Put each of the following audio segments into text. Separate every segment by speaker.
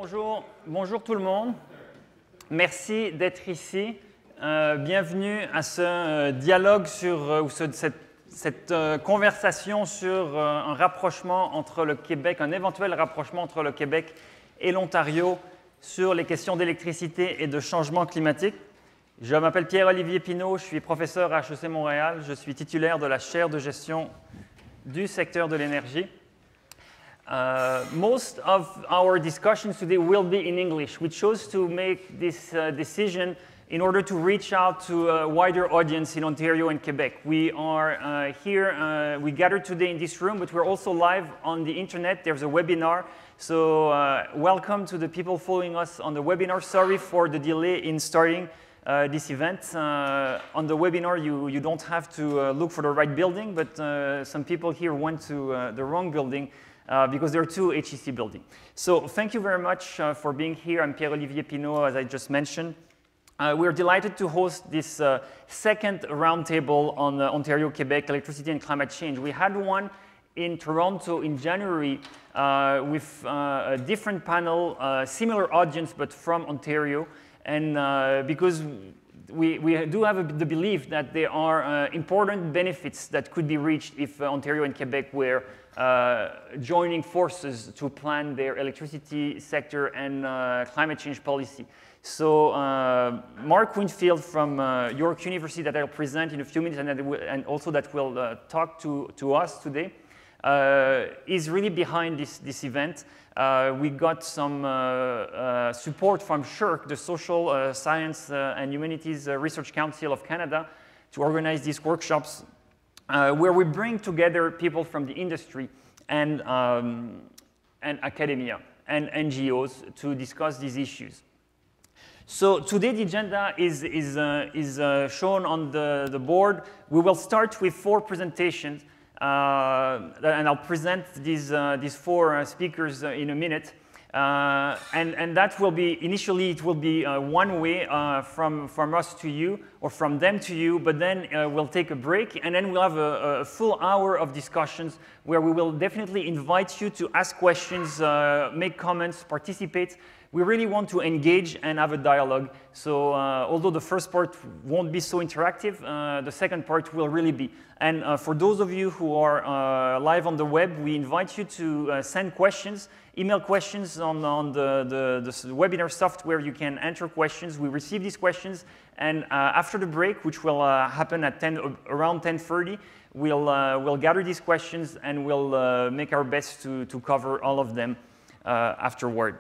Speaker 1: Bonjour, bonjour tout le monde. Merci d'être ici. Bienvenue à ce dialogue sur cette conversation sur un rapprochement entre le Québec, un éventuel rapprochement entre le Québec et l'Ontario sur les questions d'électricité et de changement climatique. Je m'appelle Pierre-Olivier, je suis professeur à HEC Montréal. Je suis titulaire de la chaire de gestion du secteur de l'énergie. Most of our discussions today will be in English. We chose to make this decision in order to reach out to a wider audience in Ontario and Quebec. We are here, we gathered today in this room, but we're also live on the internet. There's a webinar, so welcome to the people following us on the webinar. Sorry for the delay in starting this event. On the webinar, you don't have to look for the right building, but some people here went to the wrong building. Because there are two HEC buildings. So thank you very much for being here. I'm Pierre-Olivier, as I just mentioned. We're delighted to host this second roundtable on Ontario-Quebec electricity and climate change. We had one in Toronto in January with a different panel, similar audience, but from Ontario. And because we do have the belief that there are important benefits that could be reached if Ontario and Quebec were joining forces to plan their electricity sector and climate change policy. So Mark Winfield from York University that I'll present in a few minutes and also that will talk to us today is really behind this event. We got some support from SHRC, the Social Science and Humanities Research Council of Canada, to organize these workshops where we bring together people from the industry and academia and NGOs to discuss these issues. So today the agenda is shown on the board. We will start with 4 presentations. And I'll present these 4 speakers in a minute. And that will be, initially it will be one way from us to you or from them to you, but then we'll take a break and then we'll have a full hour of discussions where we will definitely invite you to ask questions, make comments, participate. We really want to engage and have a dialogue. So although the first part won't be so interactive, the second part will really be. And for those of you who are live on the web, we invite you to send questions, email questions on the webinar software. You can enter questions. We receive these questions. And after the break, which will happen at around 10:30, we'll gather these questions and we'll make our best to cover all of them afterward.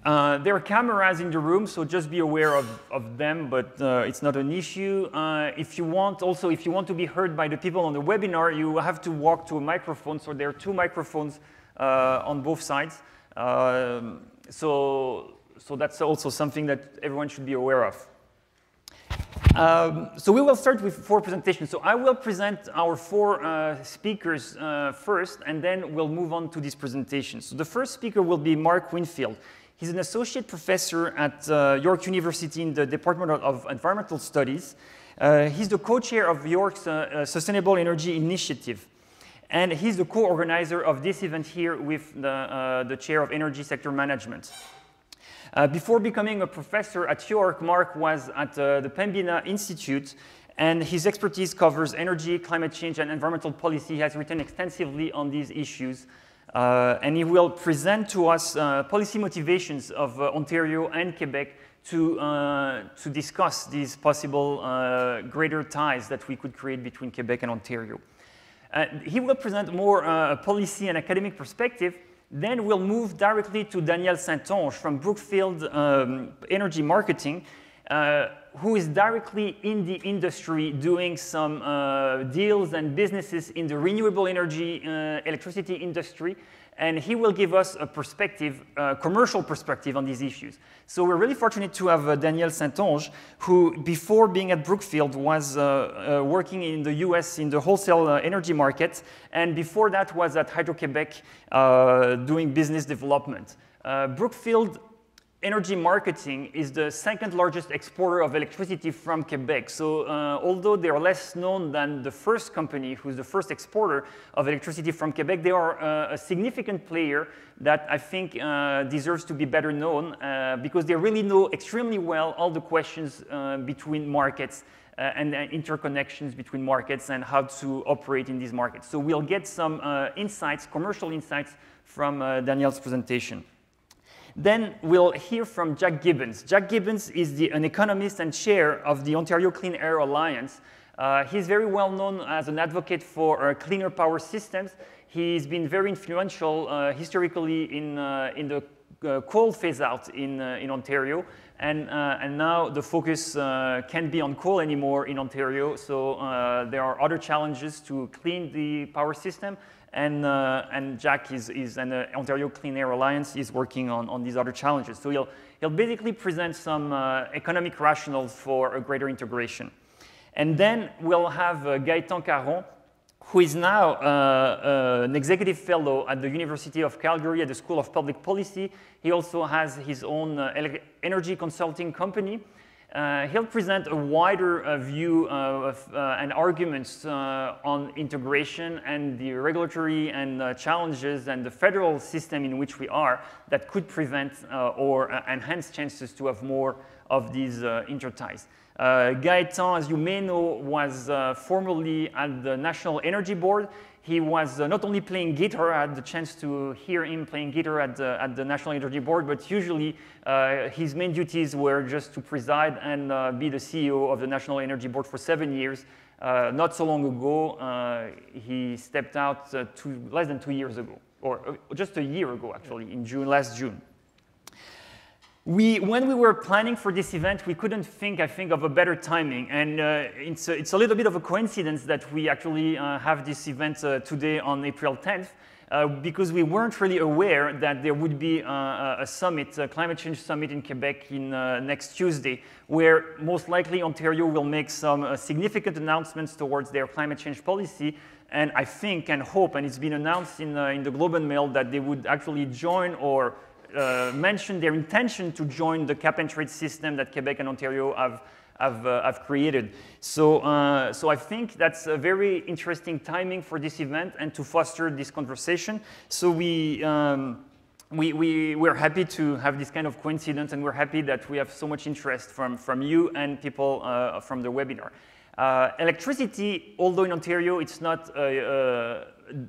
Speaker 1: There are cameras in the room, so just be aware of them, but it's not an issue. If you want to be heard by the people on the webinar, you have to walk to a microphone, so there are 2 microphones on both sides. So that's also something that everyone should be aware of. So we will start with 4 presentations. So I will present our 4 speakers first, and then we'll move on to these presentations. So the first speaker will be Mark Winfield. He's an associate professor at York University in the Department of Environmental Studies. He's the co-chair of York's Sustainable Energy Initiative. And he's the co-organizer of this event here with the chair of Energy Sector Management. Before becoming a professor at York, Mark was at the Pembina Institute, and his expertise covers energy, climate change, and environmental policy. He has written extensively on these issues. And he will present to us policy motivations of Ontario and Quebec to discuss these possible greater ties that we could create between Quebec and Ontario. He will present more policy and academic perspective. Then we'll move directly to Daniel Saint-Onge from Brookfield Energy Marketing, who is directly in the industry doing some deals and businesses in the renewable energy electricity industry. And he will give us a perspective, commercial perspective on these issues. So we're really fortunate to have Daniel Saint-Onge, who before being at Brookfield was working in the US in the wholesale energy market. And before that was at Hydro-Quebec doing business development. Brookfield Energy marketing is the second largest exporter of electricity from Quebec. So although they are less known than the first company, who's the first exporter of electricity from Quebec, they are a significant player that I think deserves to be better known because they really know extremely well all the questions between markets and interconnections between markets and how to operate in these markets. So we'll get some insights, commercial insights from Danielle's presentation. Then we'll hear from Jack Gibbons. Jack Gibbons is an economist and chair of the Ontario Clean Air Alliance. He's very well known as an advocate for cleaner power systems. He's been very influential historically in the coal phase-out in Ontario. And now the focus can't be on coal anymore in Ontario. So there are other challenges to clean the power system. And Jack is an Ontario Clean Air Alliance is working on these other challenges. So he'll basically present some economic rationales for a greater integration. And then we'll have Gaëtan Caron, who is now an executive fellow at the University of Calgary at the School of Public Policy. He also has his own energy consulting company. He'll present a wider view and arguments on integration and the regulatory and challenges and the federal system in which we are that could prevent or enhance chances to have more of these interties. Gaëtan, as you may know, was formerly at the National Energy Board. He was not only playing guitar, I had the chance to hear him playing guitar at the National Energy Board, but usually his main duties were just to preside and be the CEO of the National Energy Board for 7 years. Not so long ago, he stepped out less than 2 years ago, or just a year ago, actually, in last June. When we were planning for this event, we couldn't think, I think, of a better timing. And it's a little bit of a coincidence that we actually have this event today on April 10th, because we weren't really aware that there would be a summit, a climate change summit in Quebec next Tuesday, where most likely Ontario will make some significant announcements towards their climate change policy. And I think and hope, and it's been announced in the Globe and Mail, that they would actually join or mention their intention to join the cap-and-trade system that Quebec and Ontario have created. So I think that's a very interesting timing for this event and to foster this conversation. So we're happy to have this kind of coincidence, and we're happy that we have so much interest from you and people from the webinar. Electricity, although in Ontario it's not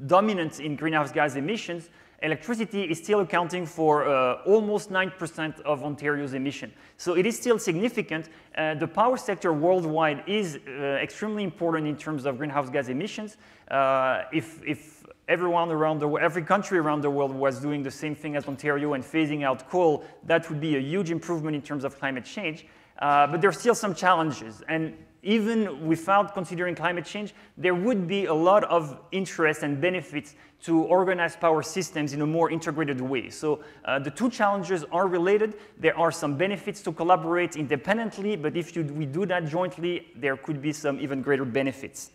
Speaker 1: dominant in greenhouse gas emissions, electricity is still accounting for almost 9% of Ontario's emission. So it is still significant. The power sector worldwide is extremely important in terms of greenhouse gas emissions. If every country around the world was doing the same thing as Ontario and phasing out coal, that would be a huge improvement in terms of climate change. But there are still some challenges. And even without considering climate change, there would be a lot of interest and benefits to organize power systems in a more integrated way. So the two challenges are related. There are some benefits to collaborate independently, but if we do that jointly, there could be some even greater benefits.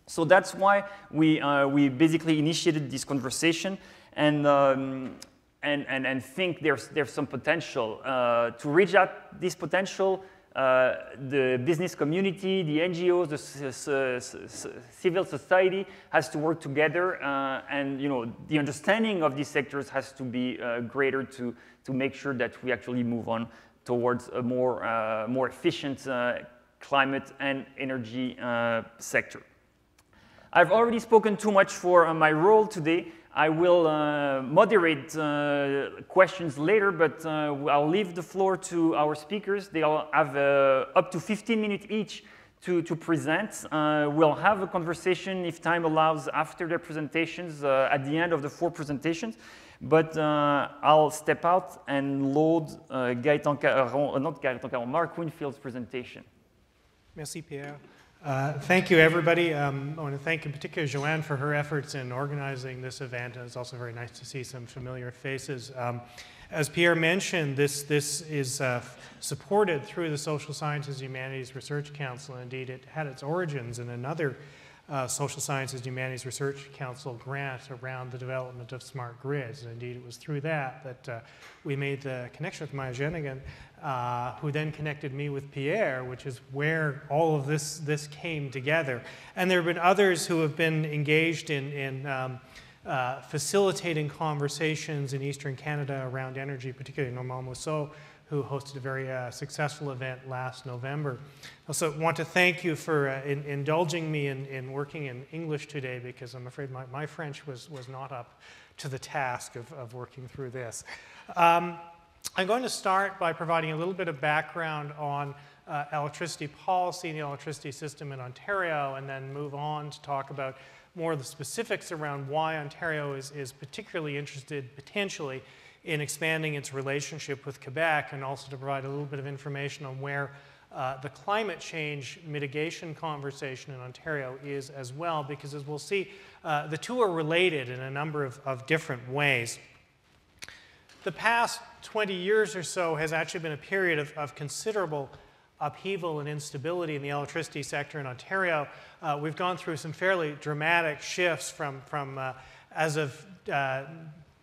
Speaker 1: So that's why we basically initiated this conversation and think there's some potential to reach out this potential. The business community, the NGOs, the civil society has to work together, and the understanding of these sectors has to be greater to make sure that we actually move on towards a more efficient climate and energy sector. I've already spoken too much for my role today. I will moderate questions later, but I'll leave the floor to our speakers. They'll have up to 15 minutes each to present. We'll have a conversation, if time allows, after their presentations, at the end of the 4 presentations. But I'll step out and load Gaëtan Caron, not Gaëtan Caron, Mark Winfield's presentation.
Speaker 2: Merci, Pierre. Thank you, everybody. I want to thank in particular Joanne for her efforts in organizing this event. And it's also very nice to see some familiar faces. As Pierre mentioned, this is supported through the Social Sciences and Humanities Research Council. Indeed, it had its origins in another Social Sciences and Humanities Research Council grant around the development of smart grids. And indeed, it was through that we made the connection with Maya Jenigan, who then connected me with Pierre, which is where all of this came together. And there have been others who have been engaged in facilitating conversations in Eastern Canada around energy, particularly Normand Mousseau, who hosted a very successful event last November. I also want to thank you for indulging me in working in English today, because I'm afraid my French was not up to the task of working through this. I'm going to start by providing a little bit of background on electricity policy and the electricity system in Ontario, and then move on to talk about more of the specifics around why Ontario is particularly interested, potentially, in expanding its relationship with Quebec, and also to provide a little bit of information on where the climate change mitigation conversation in Ontario is as well, because as we'll see, the two are related in a number of different ways. The past 20 years or so has actually been a period of considerable upheaval and instability in the electricity sector in Ontario. We've gone through some fairly dramatic shifts from as of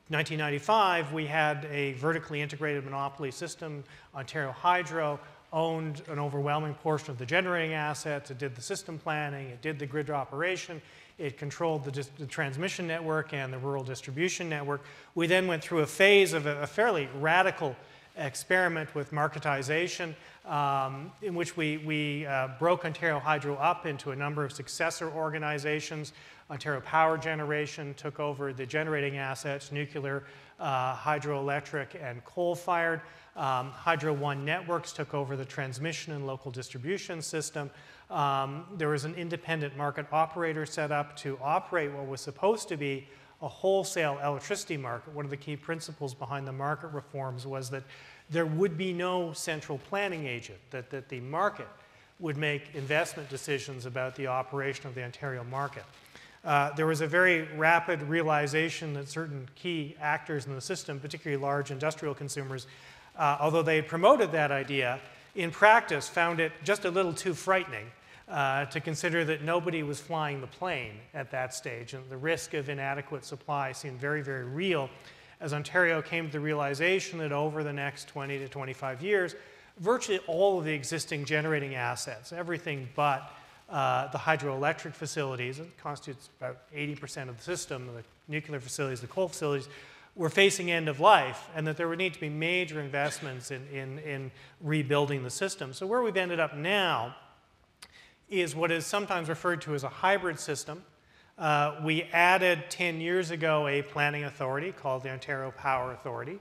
Speaker 2: 1995, we had a vertically integrated monopoly system. Ontario Hydro owned an overwhelming portion of the generating assets. It did the system planning. It did the grid operation. It controlled the transmission network and the rural distribution network. We then went through a phase of a fairly radical experiment with marketization, in which we broke Ontario Hydro up into a number of successor organizations. Ontario Power Generation took over the generating assets, nuclear, hydroelectric, and coal-fired. Hydro One Networks took over the transmission and local distribution system. There was an independent market operator set up to operate what was supposed to be a wholesale electricity market. One of the key principles behind the market reforms was that there would be no central planning agent, that the market would make investment decisions about the operation of the Ontario market. There was a very rapid realization that certain key actors in the system, particularly large industrial consumers, although they had promoted that idea, in practice found it just a little too frightening to consider that nobody was flying the plane at that stage, and the risk of inadequate supply seemed very, very real as Ontario came to the realization that over the next 20 to 25 years, virtually all of the existing generating assets, everything but the hydroelectric facilities, it constitutes about 80% of the system, the nuclear facilities, the coal facilities, were facing end of life, and that there would need to be major investments in rebuilding the system. So where we've ended up now is what is sometimes referred to as a hybrid system. We added 10 years ago a planning authority called the Ontario Power Authority,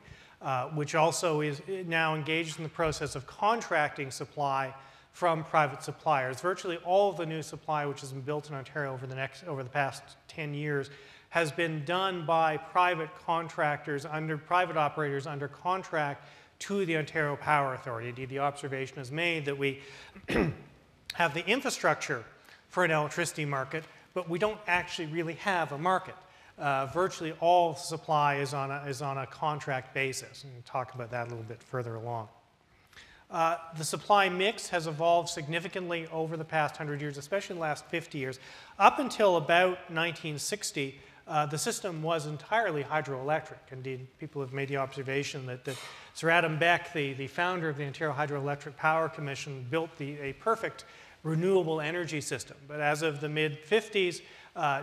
Speaker 2: which also is now engaged in the process of contracting supply from private suppliers. Virtually all of the new supply which has been built in Ontario over the past 10 years has been done by private contractors, private operators under contract to the Ontario Power Authority. Indeed, the observation is made that we have the infrastructure for an electricity market, but we don't actually really have a market. Virtually all supply is on a contract basis, and we'll talk about that a little bit further along. The supply mix has evolved significantly over the past 100 years, especially in the last 50 years. Up until about 1960, the system was entirely hydroelectric. Indeed, people have made the observation that Sir Adam Beck, the founder of the Ontario Hydroelectric Power Commission, built a perfect renewable energy system. But as of the mid-50s,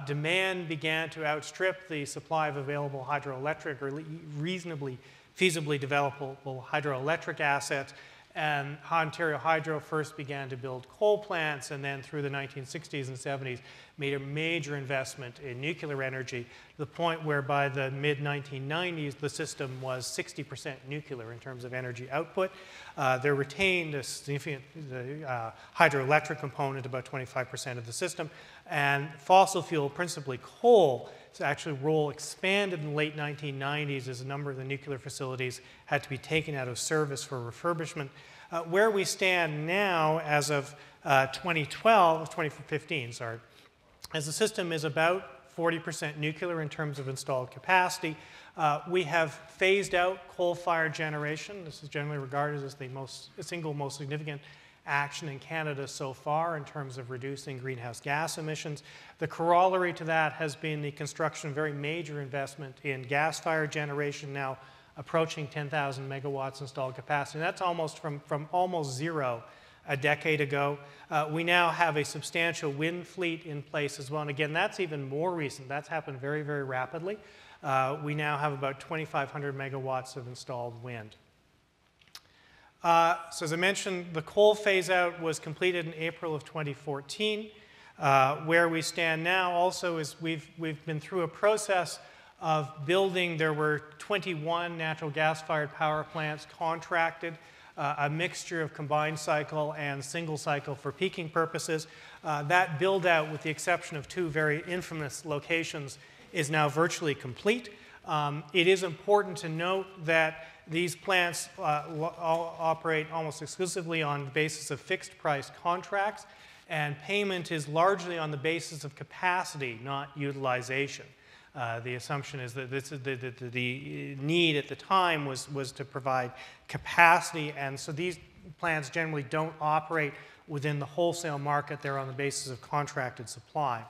Speaker 2: demand began to outstrip the supply of available hydroelectric or reasonably feasibly developable hydroelectric assets. And Ontario Hydro first began to build coal plants, and then through the 1960s and 70s made a major investment in nuclear energy, to the point where by the mid-1990s the system was 60% nuclear in terms of energy output. They retained a significant hydroelectric component, about 25% of the system, and fossil fuel, principally coal, actually role expanded in the late 1990s as a number of the nuclear facilities had to be taken out of service for refurbishment. Where we stand now as of 2015, as the system is about 40% nuclear in terms of installed capacity. We have phased out coal-fired generation. This is generally regarded as the single most significant action in Canada so far in terms of reducing greenhouse gas emissions. The corollary to that has been the construction of very major investment in gas-fired generation, now approaching 10,000 megawatts installed capacity. And that's almost from almost zero a decade ago. We now have a substantial wind fleet in place as well. And again, that's even more recent. That's happened very, very rapidly. We now have about 2,500 megawatts of installed wind. So as I mentioned, the coal phase-out was completed in April of 2014. Where we stand now also is we've been through a process of building. There were 21 natural gas-fired power plants contracted, a mixture of combined cycle and single cycle for peaking purposes. That build-out, with the exception of two very infamous locations, is now virtually complete. It is important to note that these plants operate almost exclusively on the basis of fixed-price contracts, and payment is largely on the basis of capacity, not utilization. The assumption is that the need at the time was to provide capacity, and so these plants generally don't operate within the wholesale market. They're on the basis of contracted supply.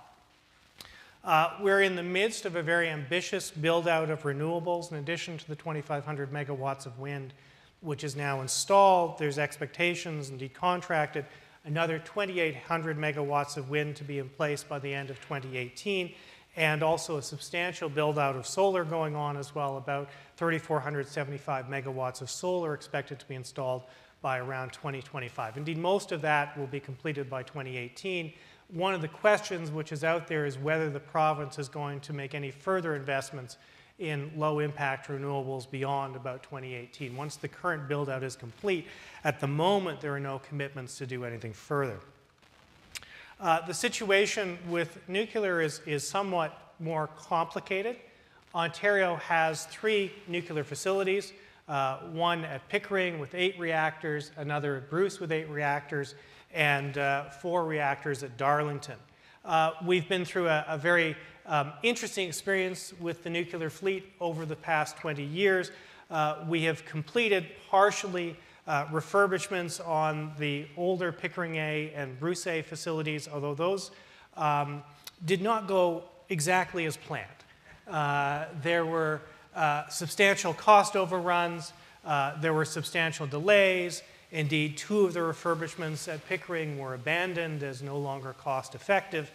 Speaker 2: We're in the midst of a very ambitious build-out of renewables. In addition to the 2,500 megawatts of wind, which is now installed, there's expectations, indeed contracted, another 2,800 megawatts of wind to be in place by the end of 2018, and also a substantial build-out of solar going on as well, about 3,475 megawatts of solar expected to be installed by around 2025. Indeed, most of that will be completed by 2018. One of the questions which is out there is whether the province is going to make any further investments in low-impact renewables beyond about 2018. Once the current build-out is complete, at the moment there are no commitments to do anything further. The situation with nuclear is somewhat more complicated. Ontario has 3 nuclear facilities, one at Pickering with 8 reactors, another at Bruce with 8 reactors, and 4 reactors at Darlington. We've been through a very interesting experience with the nuclear fleet over the past 20 years. We have completed partially refurbishments on the older Pickering A and Bruce A facilities, although those did not go exactly as planned. There were substantial cost overruns, there were substantial delays. Indeed, 2 of the refurbishments at Pickering were abandoned as no longer cost effective.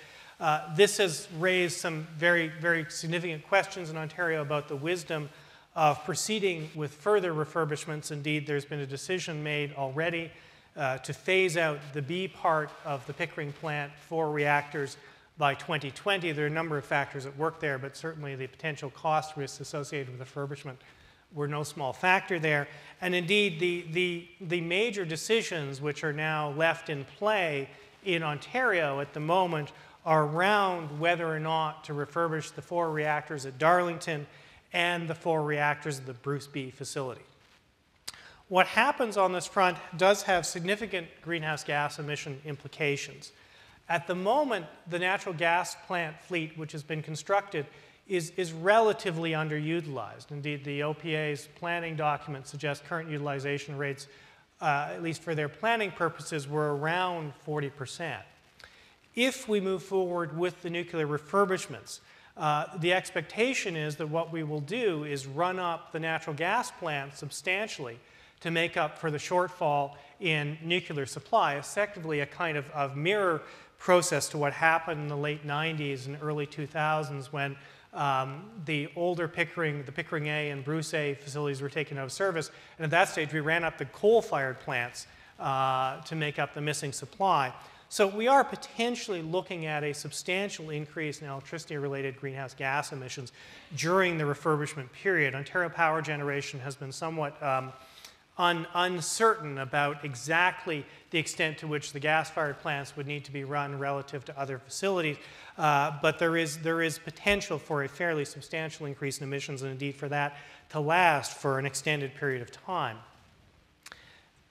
Speaker 2: This has raised some very, very significant questions in Ontario about the wisdom of proceeding with further refurbishments. Indeed, there's been a decision made already to phase out the B part of the Pickering plant, 4 reactors, by 2020. There are a number of factors at work there, but certainly the potential cost risks associated with refurbishment were no small factor there. And indeed, the major decisions which are now left in play in Ontario at the moment are around whether or not to refurbish the 4 reactors at Darlington and the 4 reactors at the Bruce B facility. What happens on this front does have significant greenhouse gas emission implications. At the moment, the natural gas plant fleet which has been constructed is relatively underutilized. Indeed, the OPA's planning document suggests current utilization rates, at least for their planning purposes, were around 40%. If we move forward with the nuclear refurbishments, the expectation is that what we will do is run up the natural gas plant substantially to make up for the shortfall in nuclear supply, effectively a kind of mirror process to what happened in the late 90s and early 2000s when the older Pickering, the Pickering A and Bruce A facilities were taken out of service. And at that stage, we ran up the coal-fired plants to make up the missing supply. So we are potentially looking at a substantial increase in electricity-related greenhouse gas emissions during the refurbishment period. Ontario Power Generation has been somewhat uncertain about exactly the extent to which the gas-fired plants would need to be run relative to other facilities, but there is potential for a fairly substantial increase in emissions, and indeed for that to last for an extended period of time.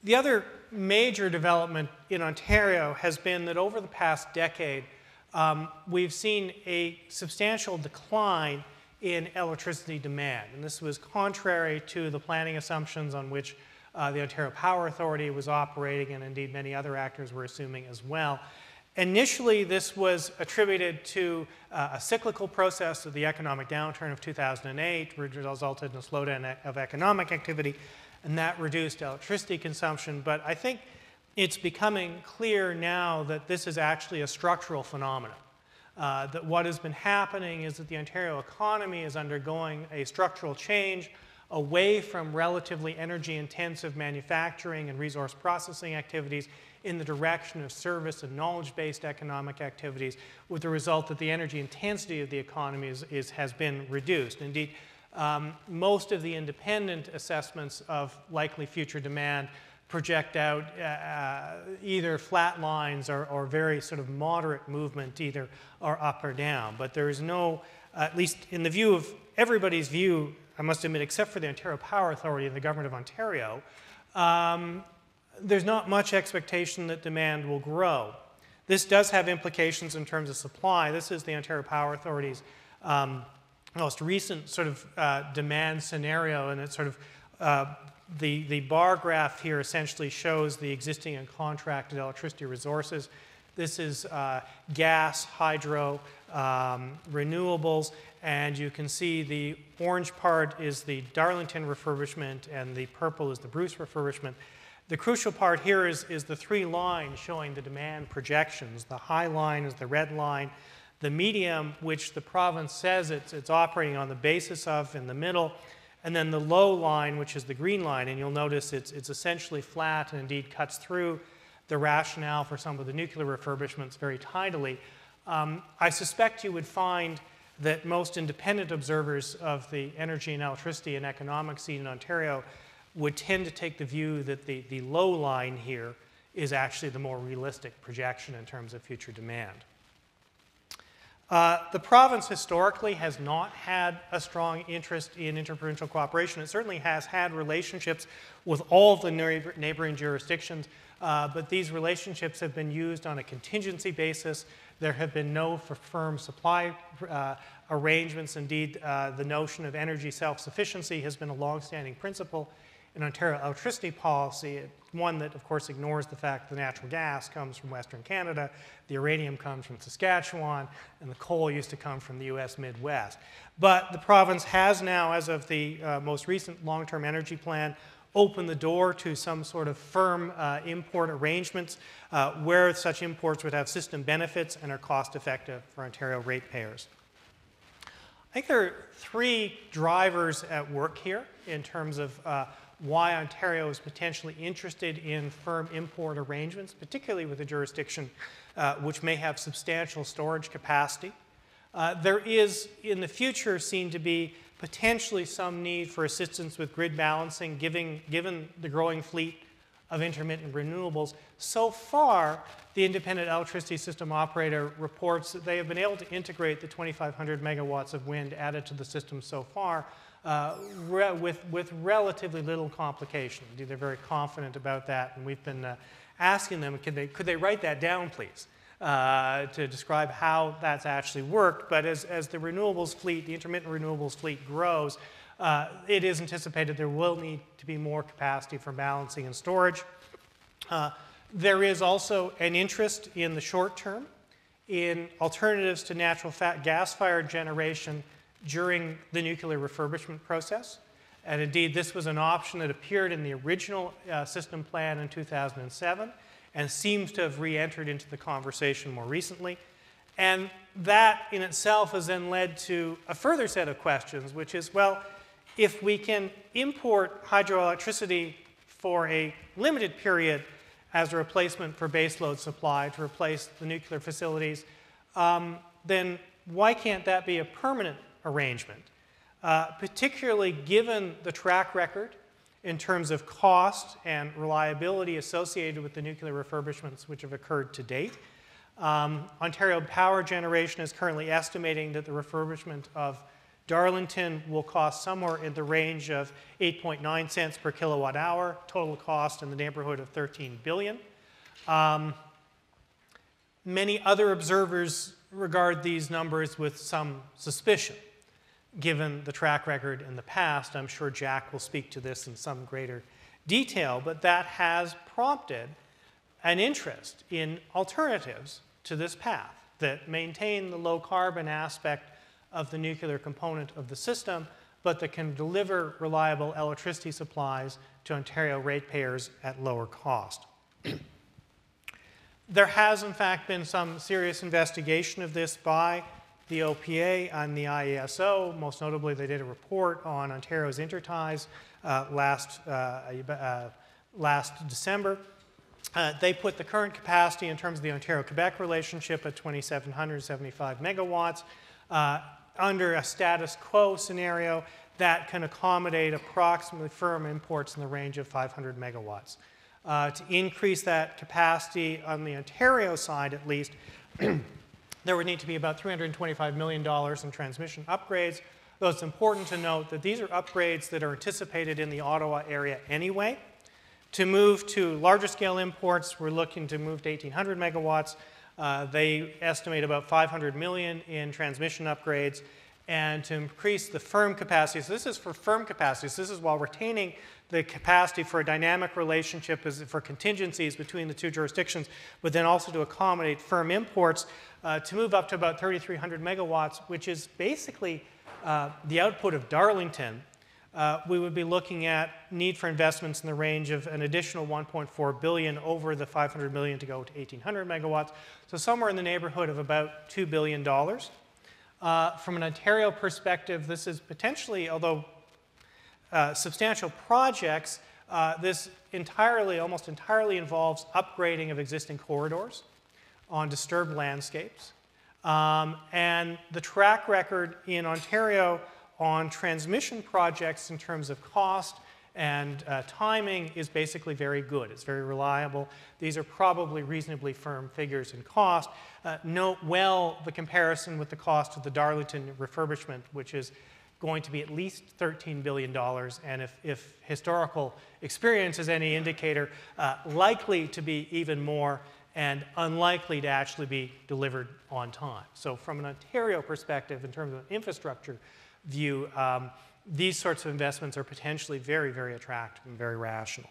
Speaker 2: The other major development in Ontario has been that over the past decade, we've seen a substantial decline in electricity demand. And this was contrary to the planning assumptions on which the Ontario Power Authority was operating, and indeed many other actors were assuming as well. Initially, this was attributed to a cyclical process of the economic downturn of 2008, which resulted in a slowdown of economic activity, and that reduced electricity consumption. But I think it's becoming clear now that this is actually a structural phenomenon. That what has been happening is that the Ontario economy is undergoing a structural change away from relatively energy-intensive manufacturing and resource processing activities in the direction of service and knowledge-based economic activities, with the result that the energy intensity of the economy has been reduced. Indeed, most of the independent assessments of likely future demand project out either flat lines or very sort of moderate movement, either or up or down. But there is no, at least in the view of everybody's view, I must admit, except for the Ontario Power Authority and the Government of Ontario, there's not much expectation that demand will grow. This does have implications in terms of supply. This is the Ontario Power Authority's most recent sort of demand scenario, and it's sort of the bar graph here essentially shows the existing and contracted electricity resources. This is gas, hydro, renewables, and you can see the orange part is the Darlington refurbishment and the purple is the Bruce refurbishment. The crucial part here is the three lines showing the demand projections. The high line is the red line. The medium, which the province says it's operating on the basis of, in the middle, and then the low line, which is the green line, and you'll notice it's essentially flat and indeed cuts through the rationale for some of the nuclear refurbishments very tidily. I suspect you would find that most independent observers of the energy and electricity and economic scene in Ontario would tend to take the view that the low line here is actually the more realistic projection in terms of future demand. The province historically has not had a strong interest in interprovincial cooperation. It certainly has had relationships with all of the neighboring jurisdictions, but these relationships have been used on a contingency basis. There have been no firm supply arrangements. Indeed, the notion of energy self-sufficiency has been a long-standing principle in Ontario electricity policy. One that, of course, ignores the fact that the natural gas comes from Western Canada, the uranium comes from Saskatchewan, and the coal used to come from the US Midwest. But the province has now, as of the most recent long-term energy plan, opened the door to some sort of firm import arrangements where such imports would have system benefits and are cost-effective for Ontario ratepayers. I think there are three drivers at work here in terms of why Ontario is potentially interested in firm import arrangements, particularly with a jurisdiction which may have substantial storage capacity. There is, in the future, seen to be potentially some need for assistance with grid balancing, given the growing fleet of intermittent renewables. So far, the independent electricity system operator reports that they have been able to integrate the 2,500 megawatts of wind added to the system so far with relatively little complication. Indeed, they're very confident about that, and we've been asking them, could they write that down, please, to describe how that's actually worked. But as the renewables fleet, the intermittent renewables fleet grows, it is anticipated there will need to be more capacity for balancing and storage. There is also an interest in the short term in alternatives to natural gas-fired generation during the nuclear refurbishment process. And indeed, this was an option that appeared in the original system plan in 2007 and seems to have re-entered into the conversation more recently. And that in itself has then led to a further set of questions, which is, well, if we can import hydroelectricity for a limited period as a replacement for baseload supply to replace the nuclear facilities, then why can't that be a permanent arrangement? Particularly given the track record in terms of cost and reliability associated with the nuclear refurbishments which have occurred to date. Ontario Power Generation is currently estimating that the refurbishment of Darlington will cost somewhere in the range of 8.9 cents per kilowatt hour, total cost in the neighborhood of $13 billion. Many other observers regard these numbers with some suspicion, given the track record in the past. I'm sure Jack will speak to this in some greater detail, but that has prompted an interest in alternatives to this path that maintain the low carbon aspect of the nuclear component of the system, but that can deliver reliable electricity supplies to Ontario ratepayers at lower cost. There has, in fact, been some serious investigation of this by the OPA and the IESO. Most notably, they did a report on Ontario's interties last December. They put the current capacity in terms of the Ontario-Quebec relationship at 2,775 megawatts under a status quo scenario that can accommodate approximately firm imports in the range of 500 megawatts. To increase that capacity on the Ontario side, at least, there would need to be about $325 million in transmission upgrades. Though it's important to note that these are upgrades that are anticipated in the Ottawa area anyway. To move to larger scale imports, we're looking to move to 1,800 megawatts. They estimate about 500 million in transmission upgrades. And to increase the firm capacity, so this is for firm capacities, this is while retaining the capacity for a dynamic relationship for contingencies between the two jurisdictions, but then also to accommodate firm imports, to move up to about 3,300 megawatts, which is basically the output of Darlington. We would be looking at need for investments in the range of an additional 1.4 billion over the 500 million to go to 1,800 megawatts. So somewhere in the neighborhood of about $2 billion. From an Ontario perspective, this is potentially, although substantial projects, this almost entirely involves upgrading of existing corridors on disturbed landscapes. And the track record in Ontario on transmission projects in terms of cost and timing is basically very good. It's very reliable. These are probably reasonably firm figures in cost. Note well the comparison with the cost of the Darlington refurbishment, which is going to be at least $13 billion, and if historical experience is any indicator, likely to be even more and unlikely to actually be delivered on time. So from an Ontario perspective, in terms of an infrastructure view, these sorts of investments are potentially very, very attractive and very rational.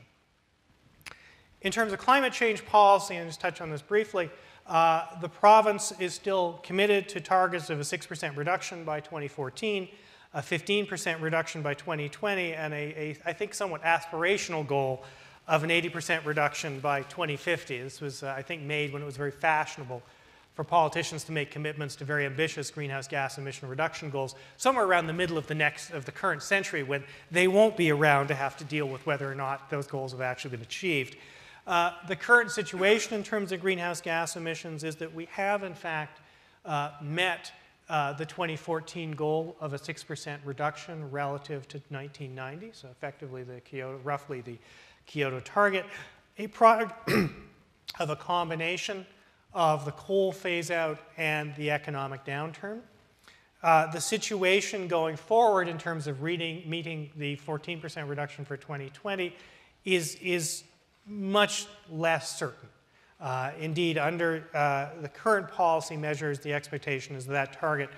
Speaker 2: In terms of climate change policy, and just touch on this briefly, the province is still committed to targets of a 6% reduction by 2014, a 15% reduction by 2020, and I think, somewhat aspirational goal of an 80% reduction by 2050. This was, I think, made when it was very fashionable for politicians to make commitments to very ambitious greenhouse gas emission reduction goals somewhere around the middle of the current century, when they won't be around to have to deal with whether or not those goals have actually been achieved. The current situation in terms of greenhouse gas emissions is that we have, in fact, met the 2014 goal of a 6% reduction relative to 1990, so effectively roughly the Kyoto target, a product of a combination of the coal phase-out and the economic downturn. The situation going forward in terms of meeting the 14% reduction for 2020 is much less certain. Indeed, under the current policy measures, the expectation is that target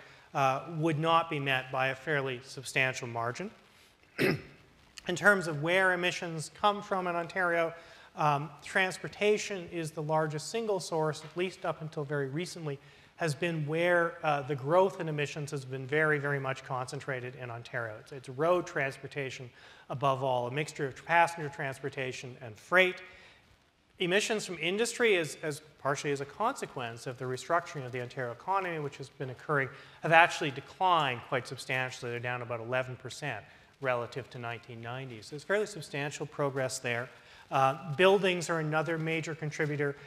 Speaker 2: would not be met by a fairly substantial margin. In terms of where emissions come from in Ontario, transportation is the largest single source, at least up until very recently, has been where the growth in emissions has been very, very much concentrated in Ontario. It's road transportation above all, a mixture of passenger transportation and freight. Emissions from industry, as partially as a consequence of the restructuring of the Ontario economy, which has been occurring, have actually declined quite substantially. They're down about 11% relative to 1990. So there's fairly substantial progress there. Buildings are another major contributor,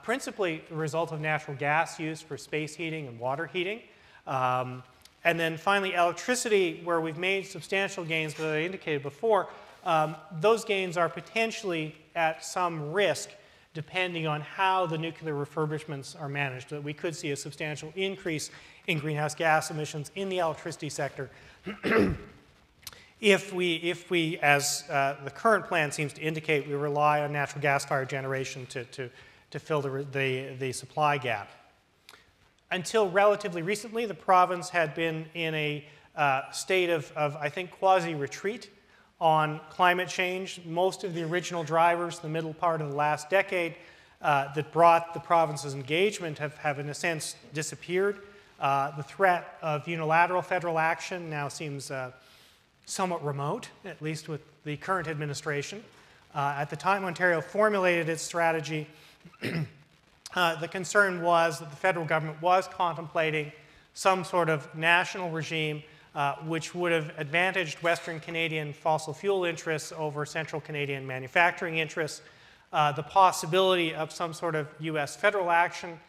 Speaker 2: principally the result of natural gas use for space heating and water heating. And then finally, electricity, where we've made substantial gains, but I indicated before, those gains are potentially at some risk depending on how the nuclear refurbishments are managed. We could see a substantial increase in greenhouse gas emissions in the electricity sector if we, as the current plan seems to indicate, we rely on natural gas-fired generation to fill the supply gap. Until relatively recently, the province had been in a state of I think, quasi-retreat on climate change. Most of the original drivers, the middle part of the last decade, that brought the province's engagement have in a sense disappeared. The threat of unilateral federal action now seems somewhat remote, at least with the current administration. At the time Ontario formulated its strategy, the concern was that the federal government was contemplating some sort of national regime which would have advantaged Western Canadian fossil fuel interests over Central Canadian manufacturing interests. The possibility of some sort of US federal action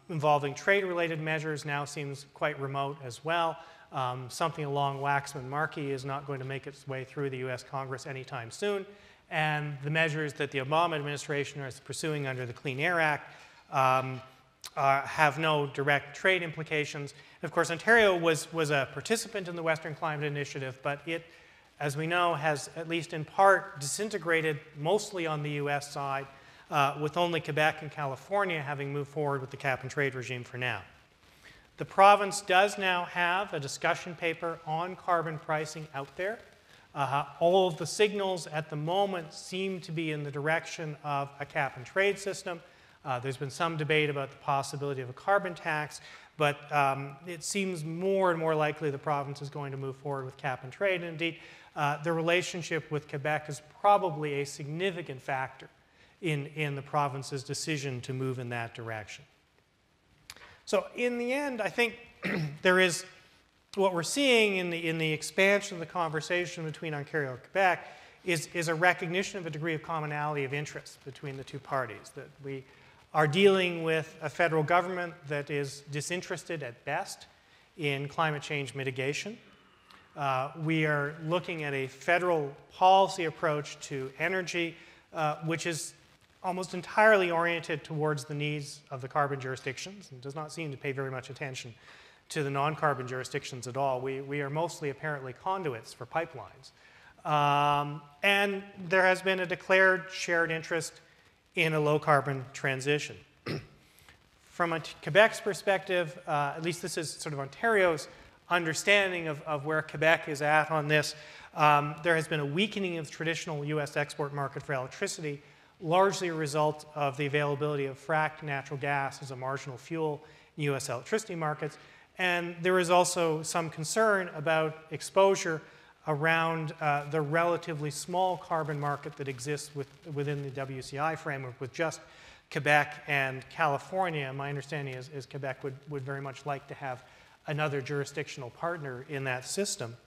Speaker 2: involving trade-related measures now seems quite remote as well. Something along Waxman-Markey is not going to make its way through the US Congress anytime soon. And the measures that the Obama administration is pursuing under the Clean Air Act have no direct trade implications. And of course, Ontario was a participant in the Western Climate Initiative, but it, as we know, has at least in part disintegrated mostly on the US side, with only Quebec and California having moved forward with the cap and trade regime for now. The province does now have a discussion paper on carbon pricing out there. All of the signals at the moment seem to be in the direction of a cap and trade system. There's been some debate about the possibility of a carbon tax, but it seems more and more likely the province is going to move forward with cap and trade. And indeed, the relationship with Quebec is probably a significant factor in the province's decision to move in that direction. So in the end, I think there is what we're seeing in the expansion of the conversation between Ontario and Quebec is a recognition of a degree of commonality of interest between the two parties, that we are dealing with a federal government that is disinterested at best in climate change mitigation. We are looking at a federal policy approach to energy, which is almost entirely oriented towards the needs of the carbon jurisdictions and does not seem to pay very much attention to the non-carbon jurisdictions at all. We are mostly apparently conduits for pipelines. And there has been a declared shared interest in a low-carbon transition. From Quebec's perspective, at least this is sort of Ontario's understanding of where Quebec is at on this, there has been a weakening of the traditional US export market for electricity, largely a result of the availability of fracked natural gas as a marginal fuel in US electricity markets. And there is also some concern about exposure around the relatively small carbon market that exists within the WCI framework with just Quebec and California. My understanding is Quebec would very much like to have another jurisdictional partner in that system.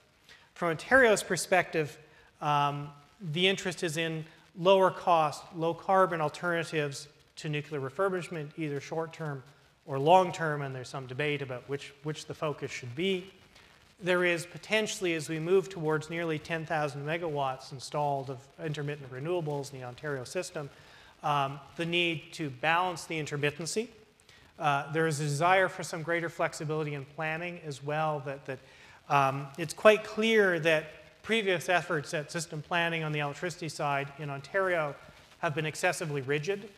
Speaker 2: From Ontario's perspective, the interest is in lower cost, low carbon alternatives to nuclear refurbishment, either short term or long term, and there's some debate about which the focus should be. There is potentially, as we move towards nearly 10,000 megawatts installed of intermittent renewables in the Ontario system, the need to balance the intermittency. There is a desire for some greater flexibility in planning as well, that it's quite clear that previous efforts at system planning on the electricity side in Ontario have been excessively rigid,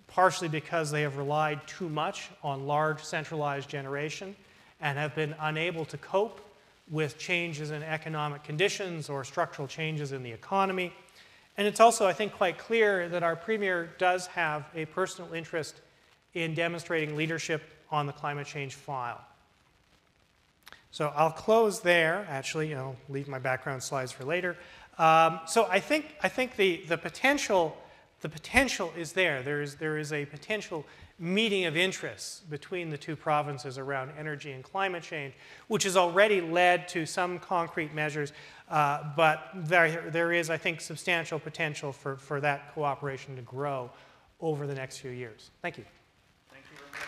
Speaker 2: partially because they have relied too much on large centralized generation and have been unable to cope with changes in economic conditions or structural changes in the economy. And it's also, I think, quite clear that our Premier does have a personal interest in demonstrating leadership on the climate change file. So I'll close there. Actually, I'll leave my background slides for later. So I think the potential is there. There is a potential meeting of interests between the two provinces around energy and climate change, which has already led to some concrete measures, but there is, I think, substantial potential for that cooperation to grow over the next few years. Thank you.
Speaker 1: Thank you very much.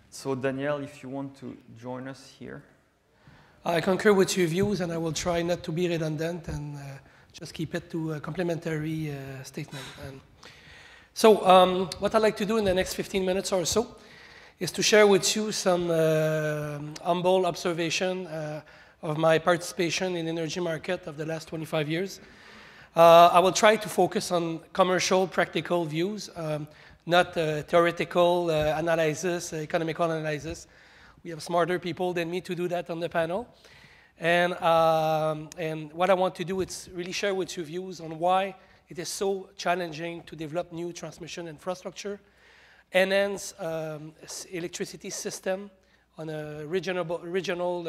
Speaker 1: So Danielle, if you want to join us here.
Speaker 3: I concur with your views, and I will try not to be redundant and just keep it to a complementary statement. So what I'd like to do in the next 15 minutes or so is to share with you some humble observation of my participation in the energy market of the last 25 years. I will try to focus on commercial, practical views, not theoretical analysis, economical analysis. We have smarter people than me to do that on the panel. And what I want to do is really share with you views on why it is so challenging to develop new transmission infrastructure, enhance electricity system on a regional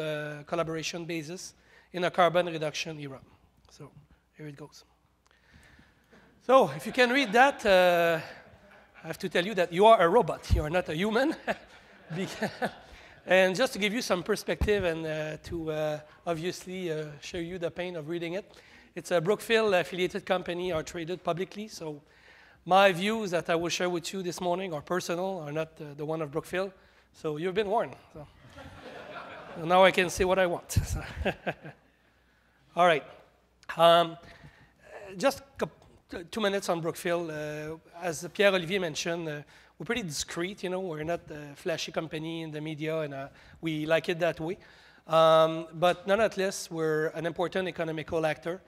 Speaker 3: collaboration basis in a carbon reduction era. So here it goes. So if you can read that, I have to tell you that you are a robot. You are not a human. And just to give you some perspective and to obviously show you the pain of reading it, it's a Brookfield affiliated company, are traded publicly. So my views that I will share with you this morning are personal, are not the one of Brookfield. So you've been warned. So. Now I can say what I want. All right. Just 2 minutes on Brookfield. As Pierre-Olivier mentioned, we're pretty discreet, you know. We're not a flashy company in the media, and we like it that way. But nonetheless, we're an important economical actor.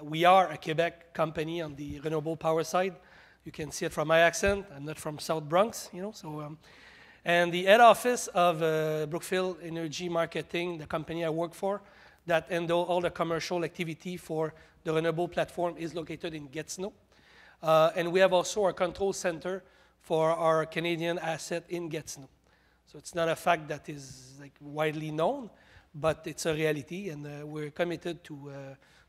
Speaker 3: We are a Quebec company on the renewable power side. You can see it from my accent. I'm not from South Bronx, you know. So, and the head office of Brookfield Energie Marketing, the company I work for, that handle all the commercial activity for the renewable platform, is located in Gatineau. And we have also our control center for our Canadian asset in Gatineau. So it's not a fact that is like widely known, but it's a reality, and we're committed to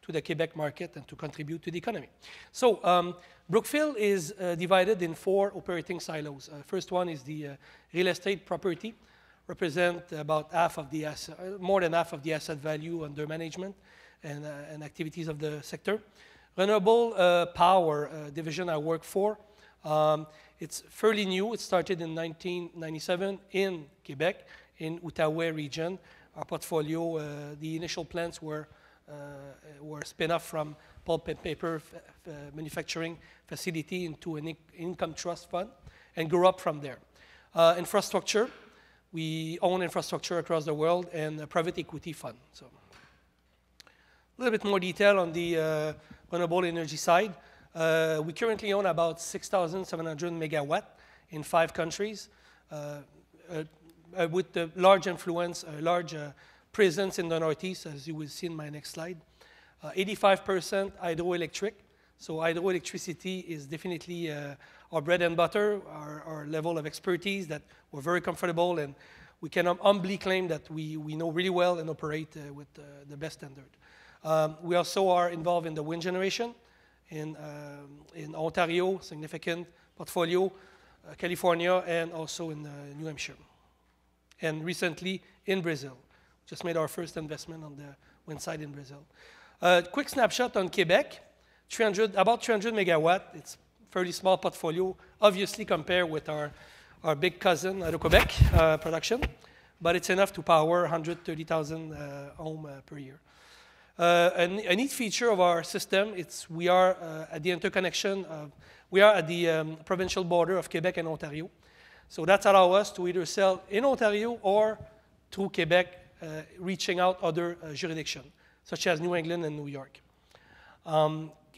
Speaker 3: the Quebec market and to contribute to the economy. So Brookfield is divided in 4 operating silos. First one is the real estate property, represent about half of the asset, more than half of the asset value under management and activities of the sector. Renewable power division I work for. It's fairly new. It started in 1997 in Quebec, in Outaouais region. Our portfolio, the initial plants were spin-off from pulp and paper manufacturing facility into an income trust fund and grew up from there. Infrastructure, we own infrastructure across the world, and a private equity fund. So a little bit more detail on the renewable energy side. We currently own about 6,700 megawatt in 5 countries, with the large influence, large presence in the Northeast, as you will see in my next slide. 85% hydroelectric. So hydroelectricity is definitely our bread and butter, our level of expertise that we're very comfortable, and we can humbly claim that we know really well and operate with the best standard. We also are involved in the wind generation in Ontario, significant portfolio, California, and also in New Hampshire. And recently in Brazil. Just made our first investment on the wind side in Brazil. Quick snapshot on Quebec, about 300 megawatt. It's a fairly small portfolio, obviously compared with our big cousin, Quebec production, but it's enough to power 130,000 homes per year. A neat feature of our system, we are at the interconnection we are at the provincial border of Quebec and Ontario. So that allows us to either sell in Ontario or through Quebec, reaching out other jurisdictions, such as New England and New York.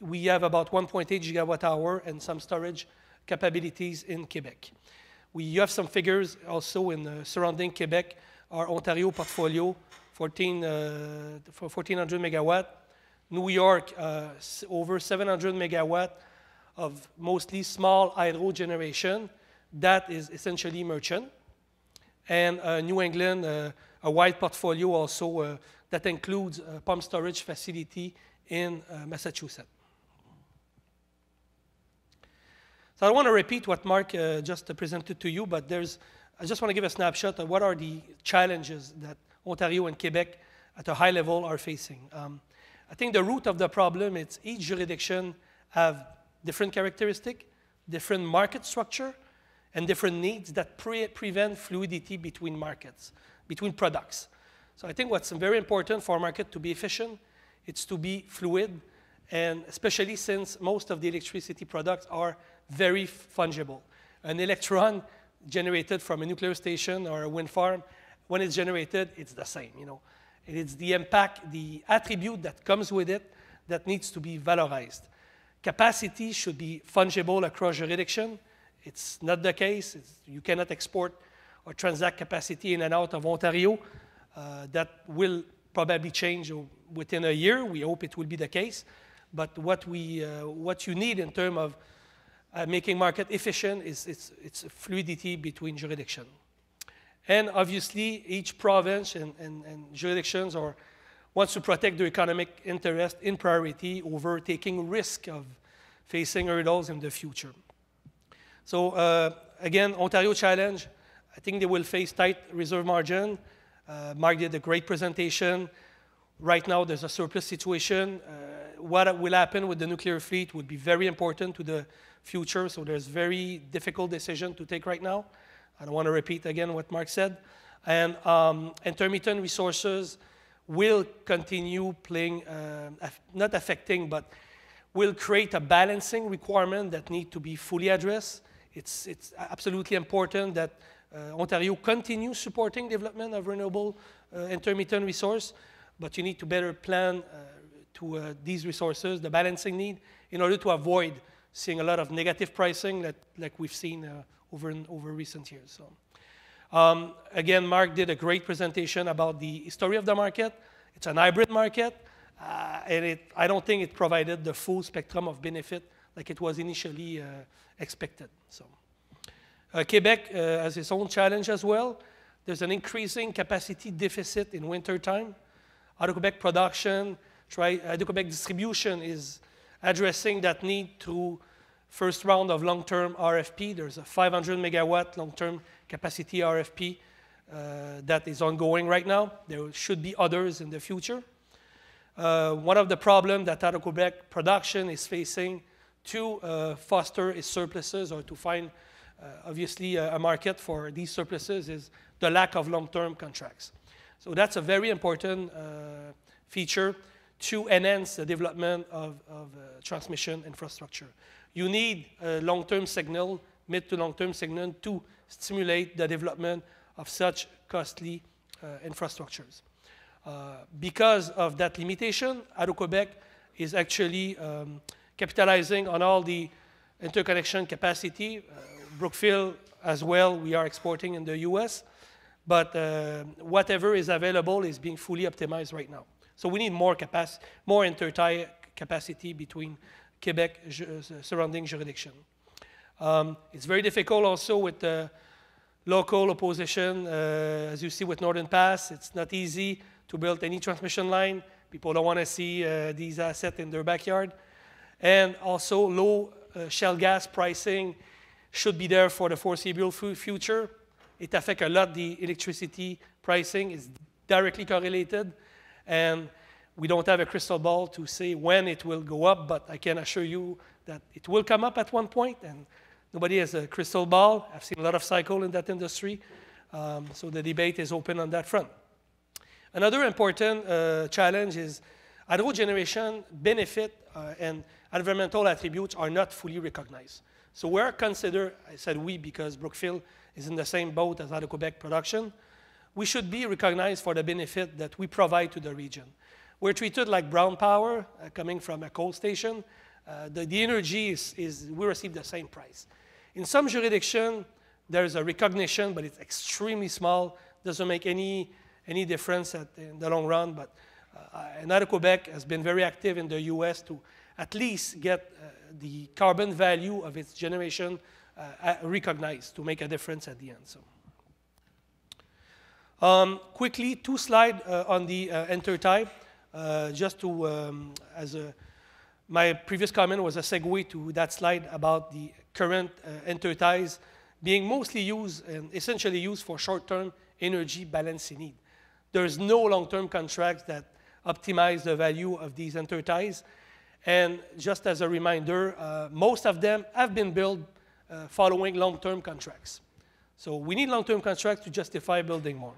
Speaker 3: We have about 1.8 gigawatt hour and some storage capabilities in Quebec. We have some figures also in surrounding Quebec, our Ontario portfolio, 1,400 megawatt. New York, over 700 megawatt of mostly small hydro generation. That is essentially merchant. And New England, a wide portfolio also that includes a pump storage facility in Massachusetts. So I don't want to repeat what Mark just presented to you, but I just want to give a snapshot of what are the challenges that Ontario and Quebec at a high level are facing. I think the root of the problem is each jurisdiction have different characteristics, different market structure, and different needs that prevent fluidity between markets, between products. So I think what's very important for a market to be efficient, it's to be fluid, and especially since most of the electricity products are very fungible. An electron generated from a nuclear station or a wind farm, when it's generated, it's the same, you know. It's the impact, the attribute that comes with it that needs to be valorized. Capacity should be fungible across jurisdiction. It's not the case. You cannot export or transact capacity in and out of Ontario. That will probably change within a year. We hope it will be the case. But what you need in terms of making market efficient is it's fluidity between jurisdictions. And obviously, each province and jurisdictions wants to protect their economic interest in priority over taking risk of facing hurdles in the future. So again, Ontario challenge, I think they will face tight reserve margin. Mark did a great presentation. Right now, there's a surplus situation. What will happen with the nuclear fleet would be very important to the future, so there's very difficult decision to take right now. I don't want to repeat again what Mark said. And intermittent resources will continue playing, not affecting, but will create a balancing requirement that need to be fully addressed. It's absolutely important that Ontario continues supporting development of renewable intermittent resource, but you need to better plan to these resources, the balancing need, in order to avoid seeing a lot of negative pricing like we've seen over recent years. So, again, Mark did a great presentation about the history of the market. It's an hybrid market, and I don't think it provided the full spectrum of benefit like it was initially expected. So, Quebec has its own challenge as well. There's an increasing capacity deficit in winter time. Hydro-Quebec production, Hydro-Quebec distribution is addressing that need through first round of long-term RFP. There's a 500 megawatt long-term capacity RFP that is ongoing right now. There should be others in the future. One of the problems that Hydro-Quebec production is facing to foster its surpluses or to find, obviously, a market for these surpluses is the lack of long-term contracts. So that's a very important feature to enhance the development of transmission infrastructure. You need a long-term signal, mid to long-term signal, to stimulate the development of such costly infrastructures. Because of that limitation, Hydro-Quebec is actually capitalizing on all the interconnection capacity. Brookfield as well, we are exporting in the US, but whatever is available is being fully optimized right now. So we need more capacity, more intertie capacity between Quebec surrounding jurisdiction. It's very difficult also with the local opposition. As you see with Northern Pass, it's not easy to build any transmission line. People don't want to see these assets in their backyard. And also low shale gas pricing should be there for the foreseeable future. It affects a lot the electricity pricing. Is directly correlated. And we don't have a crystal ball to say when it will go up, but I can assure you that it will come up at one point, and nobody has a crystal ball. I've seen a lot of cycle in that industry, so the debate is open on that front. Another important challenge is hydro generation benefit and environmental attributes are not fully recognized. So we're considered, I said we because Brookfield is in the same boat as Hydro-Quebec production, we should be recognized for the benefit that we provide to the region. We're treated like brown power coming from a coal station. The energy we receive the same price. In some jurisdiction, there's a recognition, but it's extremely small. Doesn't make any difference in the long run. But Hydro-Quebec has been very active in the US to at least get the carbon value of its generation recognized to make a difference at the end. So. Quickly, 2 slides on the intertie. Just to, my previous comment was a segue to that slide about the current interties being mostly used and essentially used for short-term energy balancing need. There's no long-term contracts that optimize the value of these interties. And just as a reminder, most of them have been built following long-term contracts. So we need long-term contracts to justify building more.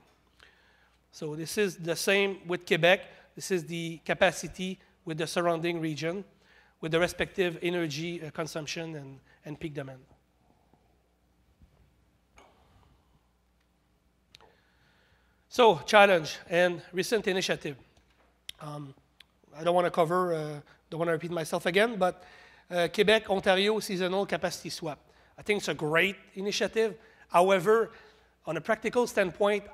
Speaker 3: So this is the same with Quebec. This is the capacity with the surrounding region, with the respective energy consumption and peak demand. So, challenge and recent initiative. I don't want to cover, don't want to repeat myself again, but Quebec, Ontario seasonal capacity swap. I think it's a great initiative. However, on a practical standpoint,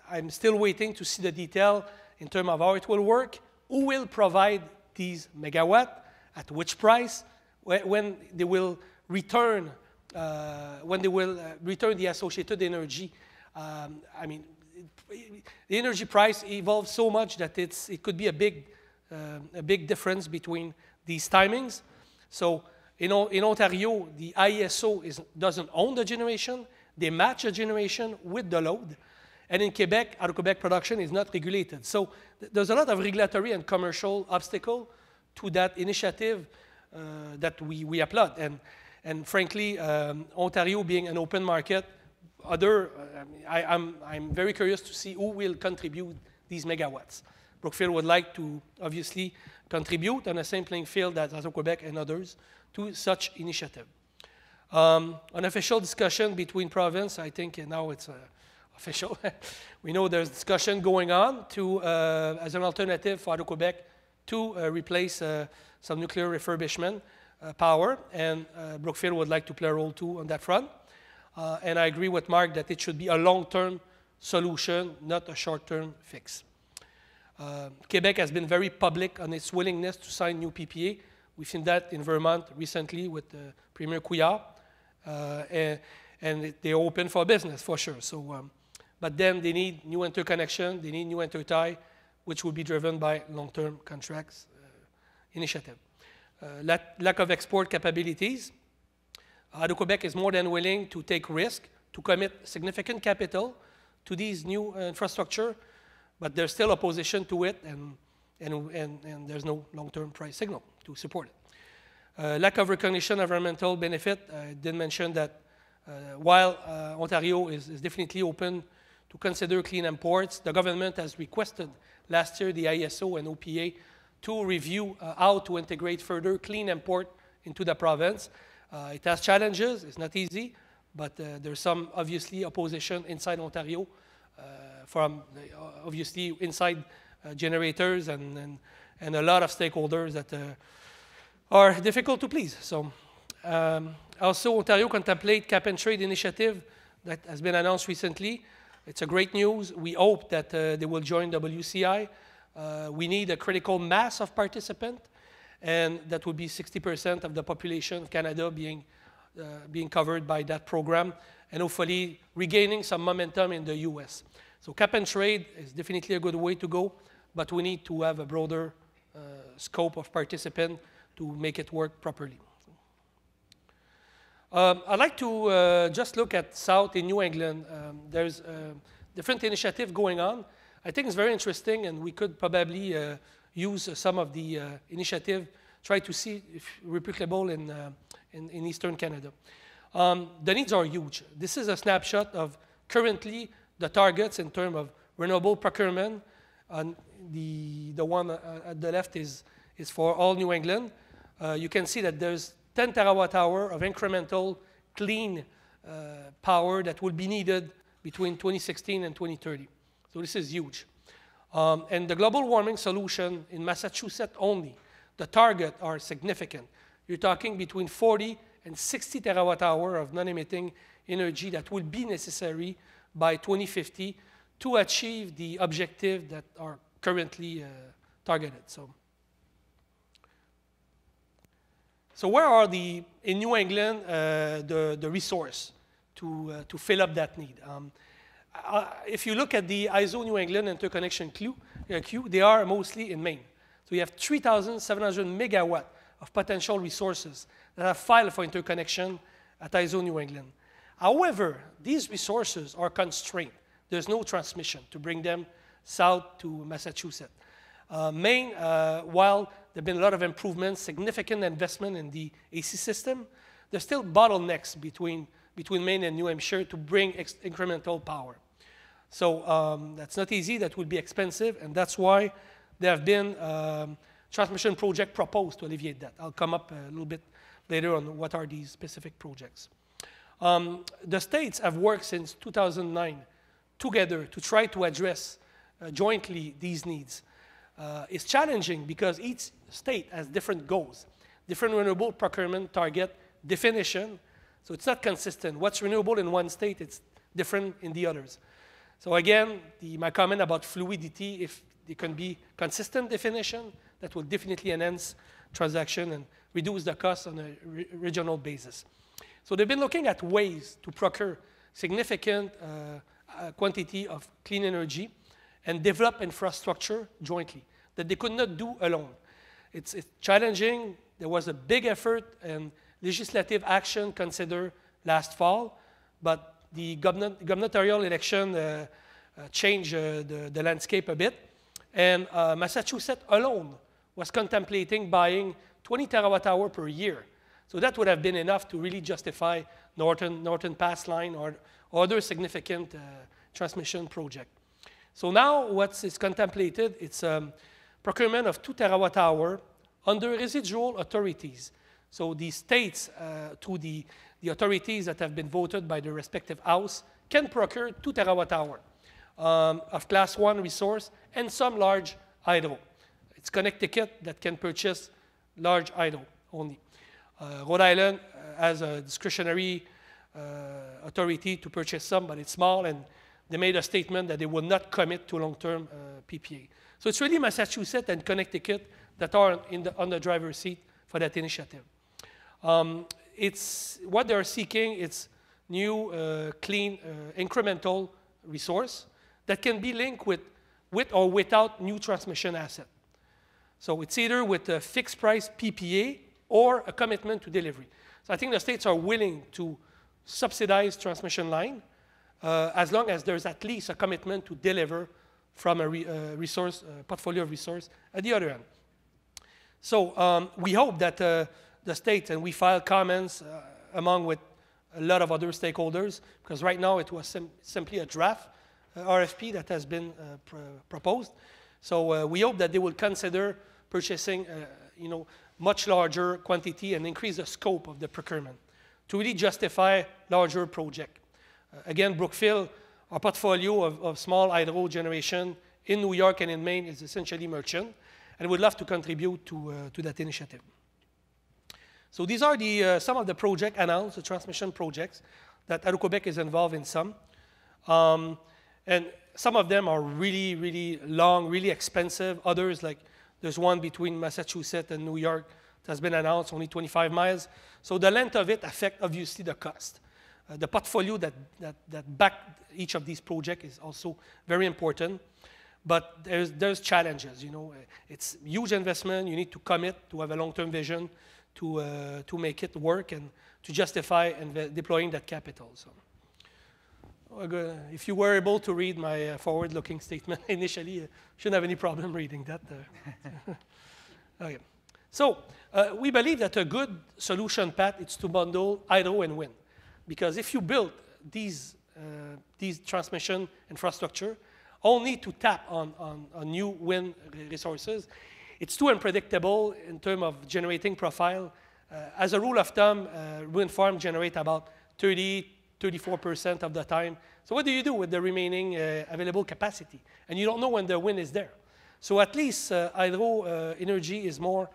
Speaker 3: I'm still waiting to see the detail in terms of how it will work, who will provide these megawatt, at which price, when they will return, the associated energy. I mean, the energy price evolves so much that it could be a big difference between these timings. So in Ontario, the IESO doesn't own the generation. They match the generation with the load. And in Quebec, out-of-Quebec production is not regulated. So there's a lot of regulatory and commercial obstacle to that initiative that we applaud. And frankly, Ontario being an open market, I'm very curious to see who will contribute these megawatts. Brookfield would like to obviously contribute on the same playing field as Quebec and others to such initiative. Unofficial discussion between province, I think now it's official. We know there's discussion going on to, as an alternative for Quebec to replace some nuclear refurbishment power, and Brookfield would like to play a role too on that front. And I agree with Mark that it should be a long-term solution, not a short-term fix. Quebec has been very public on its willingness to sign new PPA. We've seen that in Vermont recently with Premier Couillard, and they're open for business for sure. So, but then they need new interconnection, they need new intertie, which will be driven by long-term contracts initiative. Lack of export capabilities. Quebec is more than willing to take risk, to commit significant capital to these new infrastructure, but there's still opposition to it, and there's no long-term price signal to support it. Lack of recognition of environmental benefit. I did mention that while Ontario is definitely open to consider clean imports, the government has requested last year the IESO and OPA to review how to integrate further clean import into the province. It has challenges, it's not easy, but there's some obviously opposition inside Ontario from obviously inside generators and a lot of stakeholders that are difficult to please. So also Ontario contemplate cap and trade initiative that has been announced recently. It's a great news. We hope that they will join WCI. We need a critical mass of participants, and that would be 60% of the population of Canada being covered by that program, and hopefully regaining some momentum in the US. So cap and trade is definitely a good way to go, but we need to have a broader scope of participants to make it work properly. I'd like to just look at South in New England. There's different initiative going on. I think it's very interesting, and we could probably use some of the initiative, try to see if replicable in Eastern Canada. The needs are huge. This is a snapshot of currently the targets in terms of renewable procurement. And the one at the left is for all New England. You can see that there's 10 terawatt-hour of incremental clean power that will be needed between 2016 and 2030. So this is huge. And the global warming solution in Massachusetts only, the target are significant. You're talking between 40 and 60 terawatt-hour of non-emitting energy that will be necessary by 2050 to achieve the objective that are currently targeted. So where are in New England the resource to fill up that need? If you look at the ISO New England interconnection queue, they are mostly in Maine. So you have 3,700 megawatt of potential resources that have filed for interconnection at ISO New England. However, these resources are constrained. There's no transmission to bring them south to Massachusetts. Maine, while there have been a lot of improvements, significant investment in the AC system, there's still bottlenecks between Maine and New Hampshire to bring incremental power. So that's not easy, that would be expensive, and that's why there have been transmission projects proposed to alleviate that. I'll come up a little bit later on what are these specific projects. The states have worked since 2009 together to try to address jointly these needs. It's challenging because each state has different goals, different renewable procurement target, definition. So it's not consistent. What's renewable in one state, it's different in the others. So again, my comment about fluidity, if there can be consistent definition, that will definitely enhance transaction and reduce the cost on a regional basis. So they've been looking at ways to procure significant quantity of clean energy and develop infrastructure jointly that they could not do alone. It's challenging. There was a big effort and legislative action considered last fall, but the gubernatorial election changed the landscape a bit. And Massachusetts alone was contemplating buying 20 terawatt-hour per year. So that would have been enough to really justify Northern Pass Line or other significant transmission project. So now what is contemplated, it's procurement of 2 terawatt-hour under residual authorities. So the states, to the authorities that have been voted by the respective house, can procure 2 terawatt-hour of class 1 resource and some large hydro. It's Connecticut that can purchase large hydro only. Rhode Island has a discretionary authority to purchase some, but it's small, and they made a statement that they will not commit to long-term PPA. So it's really Massachusetts and Connecticut that are on the driver's seat for that initiative. It's what they're seeking. It's new, clean, incremental resource that can be linked with or without new transmission asset. So it's either with a fixed price PPA or a commitment to delivery. So I think the states are willing to subsidize transmission line as long as there's at least a commitment to deliver from a resource portfolio of resource at the other end. So we hope that the states, and we filed comments along with a lot of other stakeholders, because right now it was simply a draft RFP that has been proposed. So we hope that they will consider purchasing much larger quantity and increase the scope of the procurement to really justify larger project. Again, Brookfield, our portfolio of small hydro generation in New York and in Maine is essentially merchant, and would love to contribute to that initiative. So these are some of the projects announced, the transmission projects, that Hydro-Québec is involved in some. And some of them are really, really long, really expensive. Others, like there's one between Massachusetts and New York that has been announced, only 25 miles. So the length of it affects, obviously, the cost. The portfolio that back each of these projects is also very important. But there's challenges, It's huge investment. You need to commit to have a long-term vision to make it work and to justify deploying that capital. So, if you were able to read my forward-looking statement initially, you shouldn't have any problem reading that. Okay. So we believe that a good solution path is to bundle hydro and wind. Because if you build these transmission infrastructure only to tap on new wind resources, it's too unpredictable in terms of generating profile. As a rule of thumb, wind farms generate about 34% of the time. So what do you do with the remaining available capacity? And you don't know when the wind is there. So at least hydro energy is more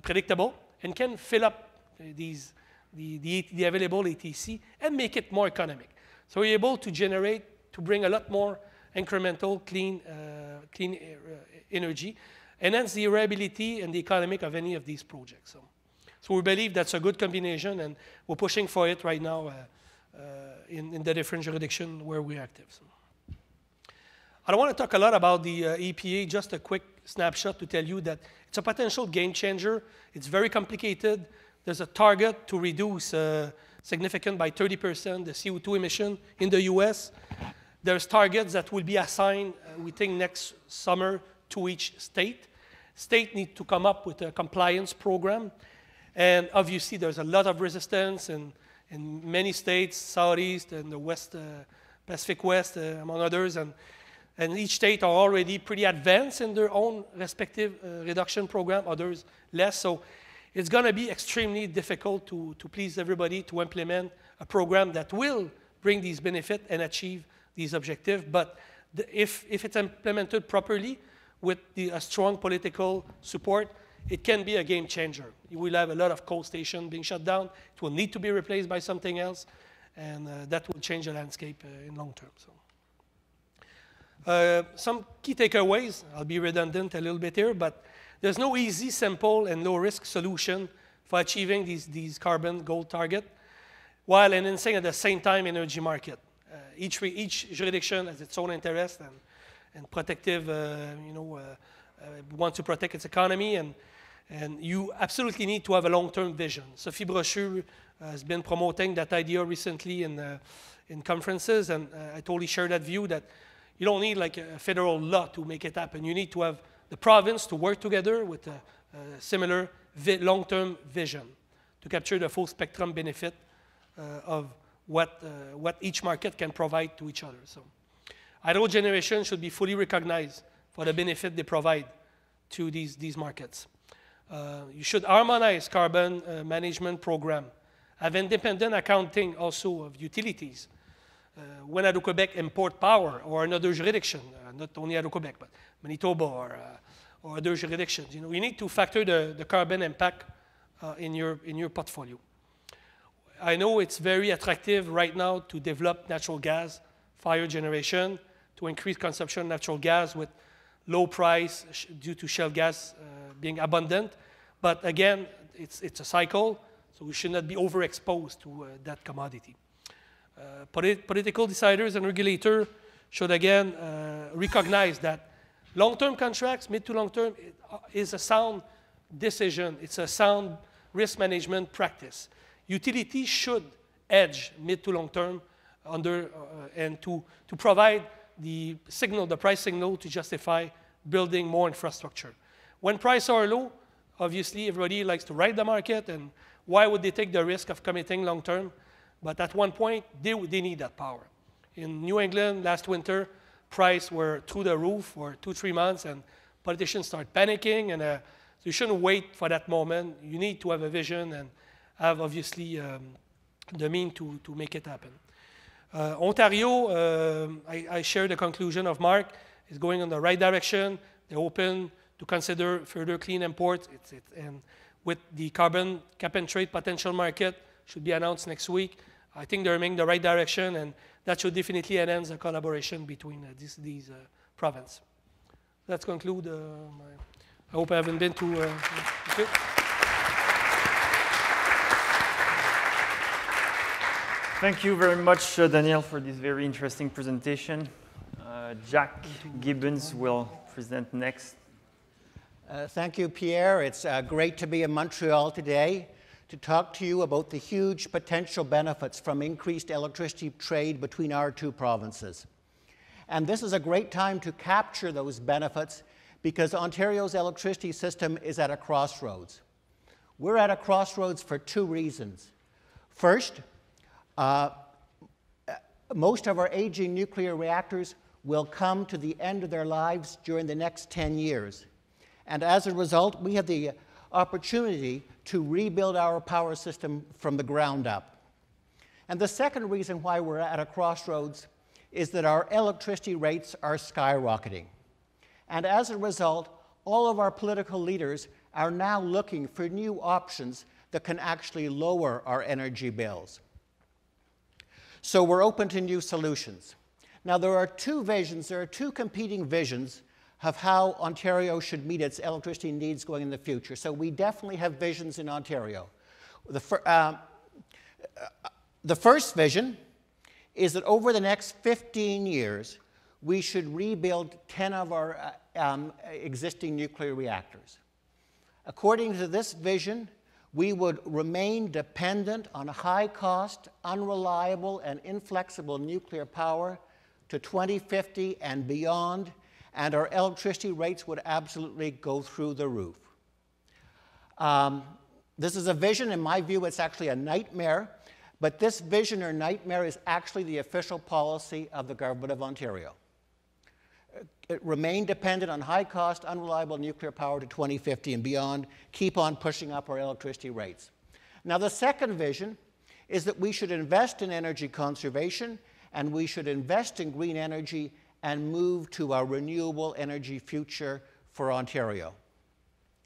Speaker 3: predictable and can fill up the available ATC and make it more economic. So you're able to bring a lot more incremental clean energy, enhance the reliability and the economic of any of these projects. So we believe that's a good combination, and we're pushing for it right now in the different jurisdictions where we're active. So I don't want to talk a lot about the EPA, just a quick snapshot to tell you that it's a potential game changer. It's very complicated. There's a target to reduce significant by 30% the CO2 emission in the US. There's targets that will be assigned, we think, next summer to each state. State need to come up with a compliance program. And obviously, there's a lot of resistance in many states, Southeast and the West, Pacific West, among others. And each state are already pretty advanced in their own respective reduction program, others less. So it's going to be extremely difficult to please everybody to implement a program that will bring these benefits and achieve these objectives. But if it's implemented properly with a strong political support, it can be a game changer. You will have a lot of coal stations being shut down. It will need to be replaced by something else, and that will change the landscape in long term. So, some key takeaways. I'll be redundant a little bit here, but there's no easy, simple, and low-risk solution for achieving these carbon goal targets, while enhancing at the same time energy market. Each jurisdiction has its own interest and protective, want to protect its economy, and you absolutely need to have a long-term vision. Sophie Brochu has been promoting that idea recently in conferences, and I totally share that view that you don't need like a federal law to make it happen. You need to have the province to work together with a similar long-term vision to capture the full spectrum benefit of what each market can provide to each other. So, hydro generation should be fully recognized for the benefit they provide to these markets. You should harmonize carbon management program, have independent accounting also of utilities. When Hydro-Québec import power or another jurisdiction, not only Hydro-Québec, but Manitoba or other jurisdictions, you need to factor the carbon impact in your portfolio. I know it's very attractive right now to develop natural gas fire generation, to increase consumption of natural gas with low price due to shale gas being abundant. But again, it's a cycle, so we should not be overexposed to that commodity. Political deciders and regulators should again recognize that long-term contracts, mid to long-term, is a sound decision. It's a sound risk management practice. Utilities should hedge mid to long-term and to provide the price signal to justify building more infrastructure. When prices are low, obviously everybody likes to ride the market, and why would they take the risk of committing long-term? But at one point, they need that power. In New England last winter, prices were through the roof for 2-3 months, and politicians start panicking, and so you shouldn't wait for that moment. You need to have a vision and have, obviously, the means to make it happen. Ontario, I share the conclusion of Mark, is going in the right direction. They're open to consider further clean imports, and with the carbon cap and trade potential market, should be announced next week. I think they're moving the right direction, and that should definitely enhance the collaboration between these provinces. Let's conclude. I hope I haven't been too... Okay.
Speaker 1: Thank you very much, Daniel, for this very interesting presentation. Jack Gibbons will present next.
Speaker 4: Thank you, Pierre. It's great to be in Montreal today to talk to you about the huge potential benefits from increased electricity trade between our two provinces. And this is a great time to capture those benefits because Ontario's electricity system is at a crossroads. We're at a crossroads for 2 reasons. First, most of our aging nuclear reactors will come to the end of their lives during the next 10 years. And as a result, we have the opportunity to rebuild our power system from the ground up. And the second reason why we're at a crossroads is that our electricity rates are skyrocketing. And as a result, all of our political leaders are now looking for new options that can actually lower our energy bills. So we're open to new solutions. Now, there are 2 visions, there are 2 competing visions of how Ontario should meet its electricity needs going in the future. So we definitely have visions in Ontario. The first vision is that over the next 15 years, we should rebuild 10 of our existing nuclear reactors. According to this vision, we would remain dependent on high-cost, unreliable, and inflexible nuclear power to 2050 and beyond, and our electricity rates would absolutely go through the roof. This is a vision. In my view, it's actually a nightmare, but this vision or nightmare is actually the official policy of the Government of Ontario. Remain dependent on high-cost, unreliable nuclear power to 2050 and beyond, keep on pushing up our electricity rates. Now, the second vision is that we should invest in energy conservation, and we should invest in green energy and move to a renewable energy future for Ontario.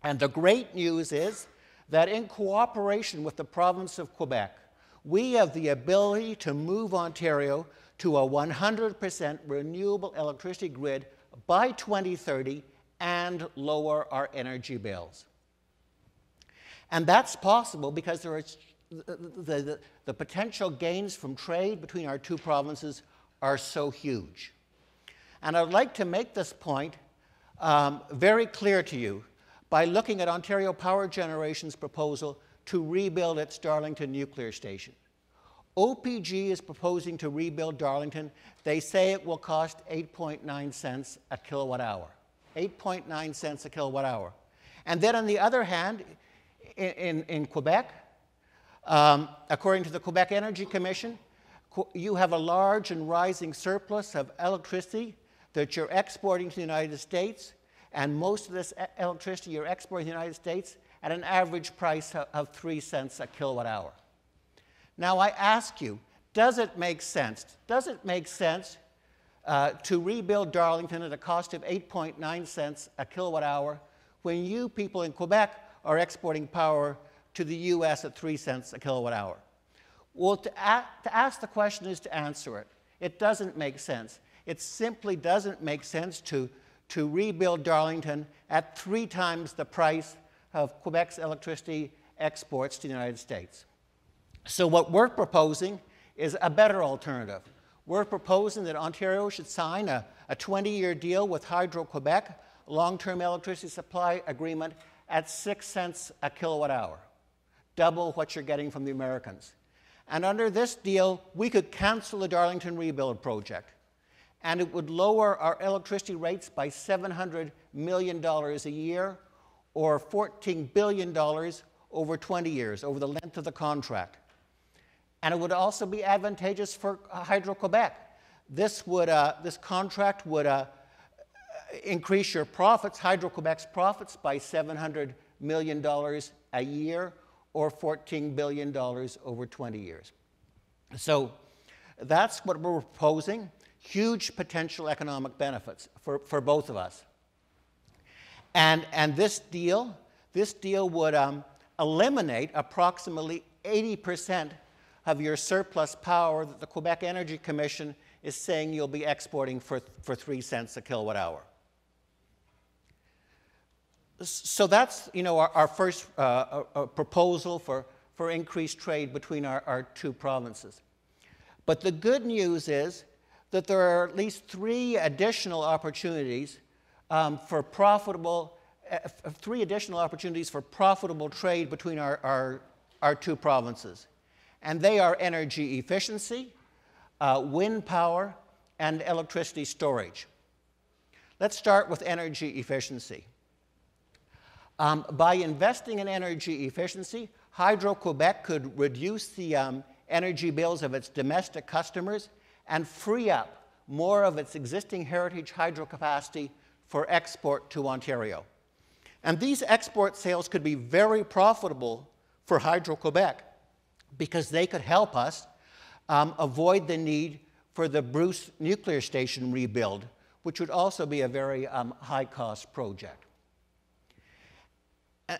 Speaker 4: And the great news is that in cooperation with the province of Quebec, we have the ability to move Ontario to a 100% renewable electricity grid by 2030 and lower our energy bills. And that's possible because there is the potential gains from trade between our two provinces are so huge. And I'd like to make this point very clear to you by looking at Ontario Power Generation's proposal to rebuild its Darlington nuclear station. OPG is proposing to rebuild Darlington. They say it will cost 8.9 cents a kilowatt hour. 8.9 cents a kilowatt hour. And then on the other hand, in Quebec, according to the Quebec Energy Commission, you have a large and rising surplus of electricity that you're exporting to the United States, and most of this electricity you're exporting to the United States at an average price of 3 cents a kilowatt hour. Now I ask you, does it make sense? Does it make sense to rebuild Darlington at a cost of 8.9 cents a kilowatt hour when you people in Quebec are exporting power to the US at 3 cents a kilowatt hour? Well, to ask the question is to answer it. It doesn't make sense. It simply doesn't make sense to rebuild Darlington at 3 times the price of Quebec's electricity exports to the United States. So what we're proposing is a better alternative. We're proposing that Ontario should sign a 20-year deal with Hydro-Quebec, long-term electricity supply agreement at 6 cents a kilowatt hour, double what you're getting from the Americans. And under this deal, we could cancel the Darlington rebuild project, and it would lower our electricity rates by $700 million a year, or $14 billion over 20 years, over the length of the contract. And it would also be advantageous for Hydro-Quebec. This contract would increase your profits, Hydro-Quebec's profits, by $700 million a year, or $14 billion over 20 years. So that's what we're proposing. Huge potential economic benefits for both of us. And this deal would eliminate approximately 80% of your surplus power that the Quebec Energy Commission is saying you'll be exporting for 3 cents a kilowatt hour. So that's our first proposal for increased trade between our two provinces. But the good news is that there are at least 3 additional opportunities for profitable trade between our two provinces. And they are energy efficiency, wind power, and electricity storage. Let's start with energy efficiency. By investing in energy efficiency, Hydro-Quebec could reduce the energy bills of its domestic customers and free up more of its existing heritage hydro capacity for export to Ontario. And these export sales could be very profitable for Hydro-Quebec because they could help us avoid the need for the Bruce nuclear station rebuild, which would also be a very high-cost project.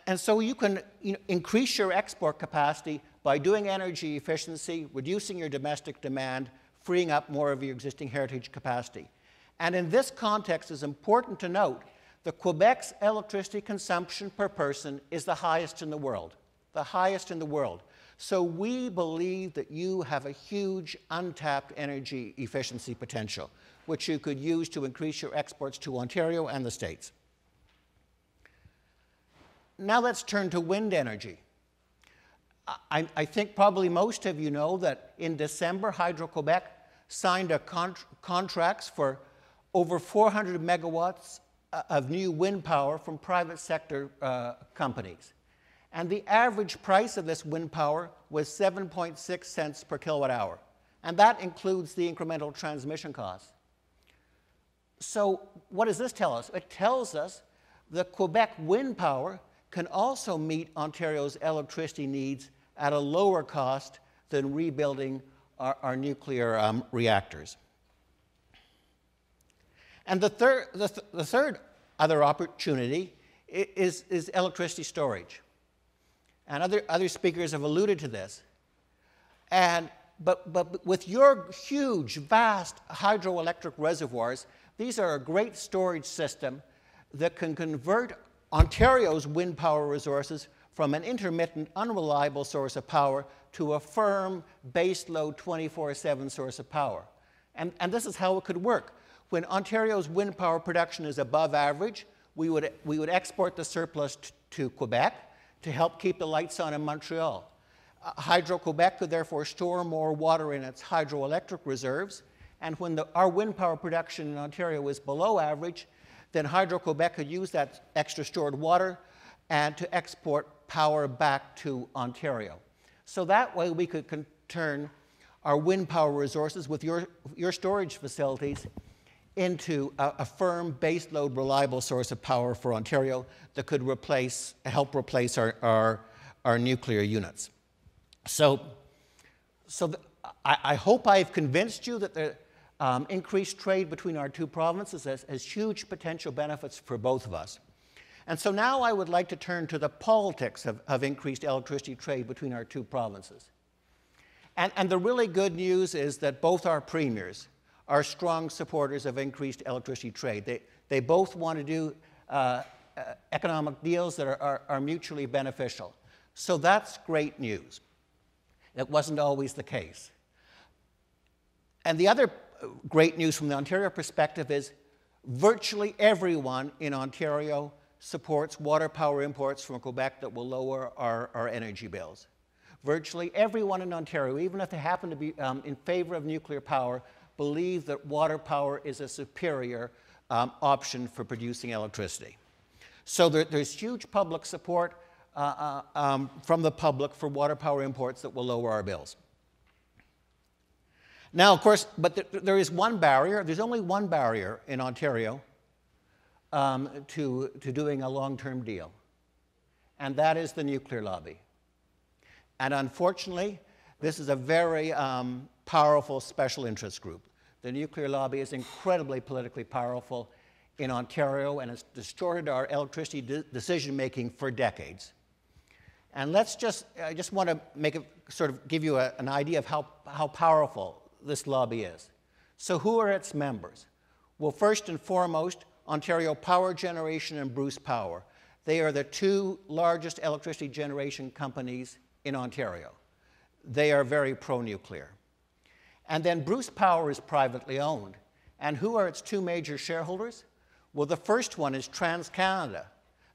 Speaker 4: And so you can increase your export capacity by doing energy efficiency, reducing your domestic demand, freeing up more of your existing heritage capacity. And in this context, it's important to note that Quebec's electricity consumption per person is the highest in the world, the highest in the world. So we believe that you have a huge untapped energy efficiency potential, which you could use to increase your exports to Ontario and the States. Now let's turn to wind energy. I think probably most of you know that in December, Hydro-Quebec signed contracts for over 400 megawatts of new wind power from private sector companies. And the average price of this wind power was 7.6 cents per kilowatt hour. And that includes the incremental transmission costs. So what does this tell us? It tells us that Quebec wind power can also meet Ontario's electricity needs at a lower cost than rebuilding our nuclear reactors. And the third other opportunity is electricity storage. And other speakers have alluded to this. But with your huge, vast hydroelectric reservoirs, these are a great storage system that can convert Ontario's wind power resources from an intermittent, unreliable source of power to a firm, baseload, 24/7 source of power. And this is how it could work. When Ontario's wind power production is above average, we would export the surplus to Quebec to help keep the lights on in Montreal. Hydro-Quebec could therefore store more water in its hydroelectric reserves, and when our wind power production in Ontario is below average, then Hydro-Quebec could use that extra stored water and to export power back to Ontario. So that way we could turn our wind power resources with your storage facilities into a firm, baseload, reliable source of power for Ontario that could help replace our nuclear units. I hope I've convinced you that the increased trade between our two provinces has huge potential benefits for both of us. And so now I would like to turn to the politics of increased electricity trade between our two provinces. And the really good news is that both our premiers are strong supporters of increased electricity trade. They both want to do economic deals that are mutually beneficial. So that's great news. It wasn't always the case. And the other great news from the Ontario perspective is virtually everyone in Ontario supports water power imports from Quebec that will lower our energy bills. Virtually everyone in Ontario, even if they happen to be in favor of nuclear power, believe that water power is a superior option for producing electricity. So there's huge public support from the public for water power imports that will lower our bills. Now, of course, but there is one barrier. There's only one barrier in Ontario to doing a long-term deal, and that is the nuclear lobby. And unfortunately, this is a very powerful special interest group. The nuclear lobby is incredibly politically powerful in Ontario and has distorted our electricity decision-making for decades. And I just want to give you an idea of how powerful this lobby is. So who are its members? Well, first and foremost, Ontario Power Generation and Bruce Power. They are the two largest electricity generation companies in Ontario. They are very pro-nuclear. And then Bruce Power is privately owned. And who are its two major shareholders? Well, the first one is TransCanada,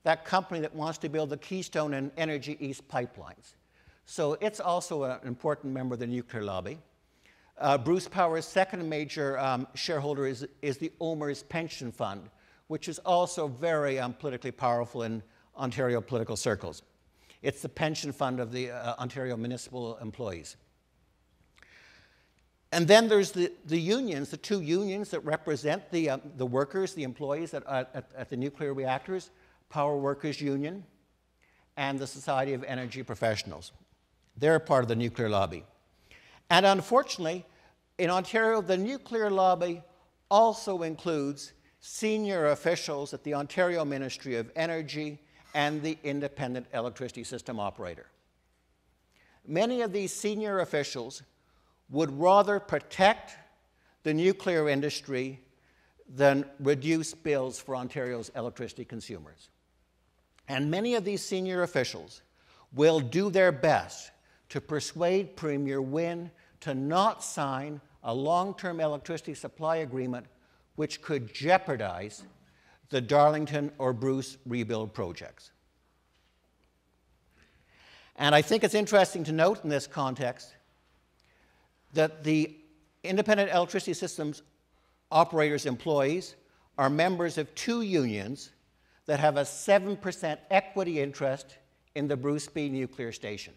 Speaker 4: that company that wants to build the Keystone and Energie East pipelines. So it's also an important member of the nuclear lobby. Bruce Power's second major shareholder is the OMERS Pension Fund, which is also very politically powerful in Ontario political circles. It's the pension fund of the Ontario municipal employees. And then there's the unions, the two unions that represent the workers, the employees at the nuclear reactors, Power Workers Union and the Society of Energy Professionals. They're part of the nuclear lobby. And unfortunately, in Ontario, the nuclear lobby also includes senior officials at the Ontario Ministry of Energy and the Independent Electricity System Operator. Many of these senior officials would rather protect the nuclear industry than reduce bills for Ontario's electricity consumers. And many of these senior officials will do their best to persuade Premier Wynne to not sign a long-term electricity supply agreement which could jeopardize the Darlington or Bruce rebuild projects. And I think it's interesting to note in this context that the Independent Electricity Systems Operators' employees are members of two unions that have a 7% equity interest in the Bruce B nuclear station.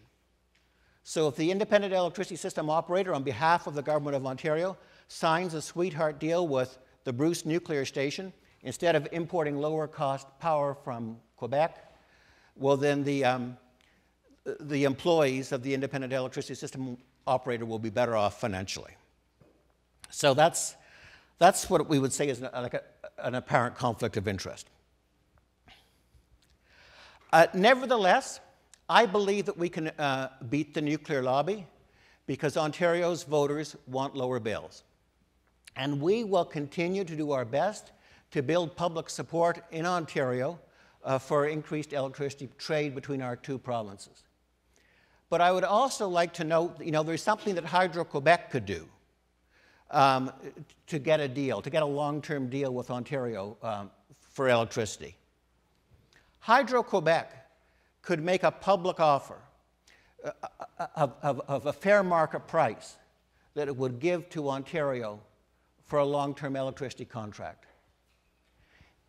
Speaker 4: So if the Independent Electricity System Operator, on behalf of the Government of Ontario, signs a sweetheart deal with the Bruce nuclear station, instead of importing lower-cost power from Quebec, well, then the employees of the Independent Electricity System Operator will be better off financially. So that's what we would say is like an apparent conflict of interest. Nevertheless, I believe that we can beat the nuclear lobby because Ontario's voters want lower bills. And we will continue to do our best to build public support in Ontario for increased electricity trade between our two provinces. But I would also like to note, there's something that Hydro-Quebec could do to get a deal, to get a long-term deal with Ontario for electricity. Hydro-Quebec could make a public offer of a fair market price that it would give to Ontario for a long-term electricity contract.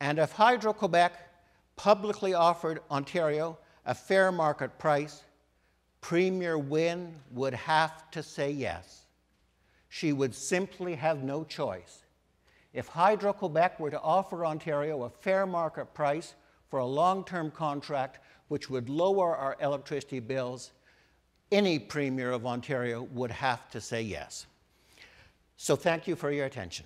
Speaker 4: And if Hydro-Quebec publicly offered Ontario a fair market price, Premier Wynne would have to say yes. She would simply have no choice. If Hydro-Quebec were to offer Ontario a fair market price for a long-term contract which would lower our electricity bills, any Premier of Ontario would have to say yes. So thank you for your attention.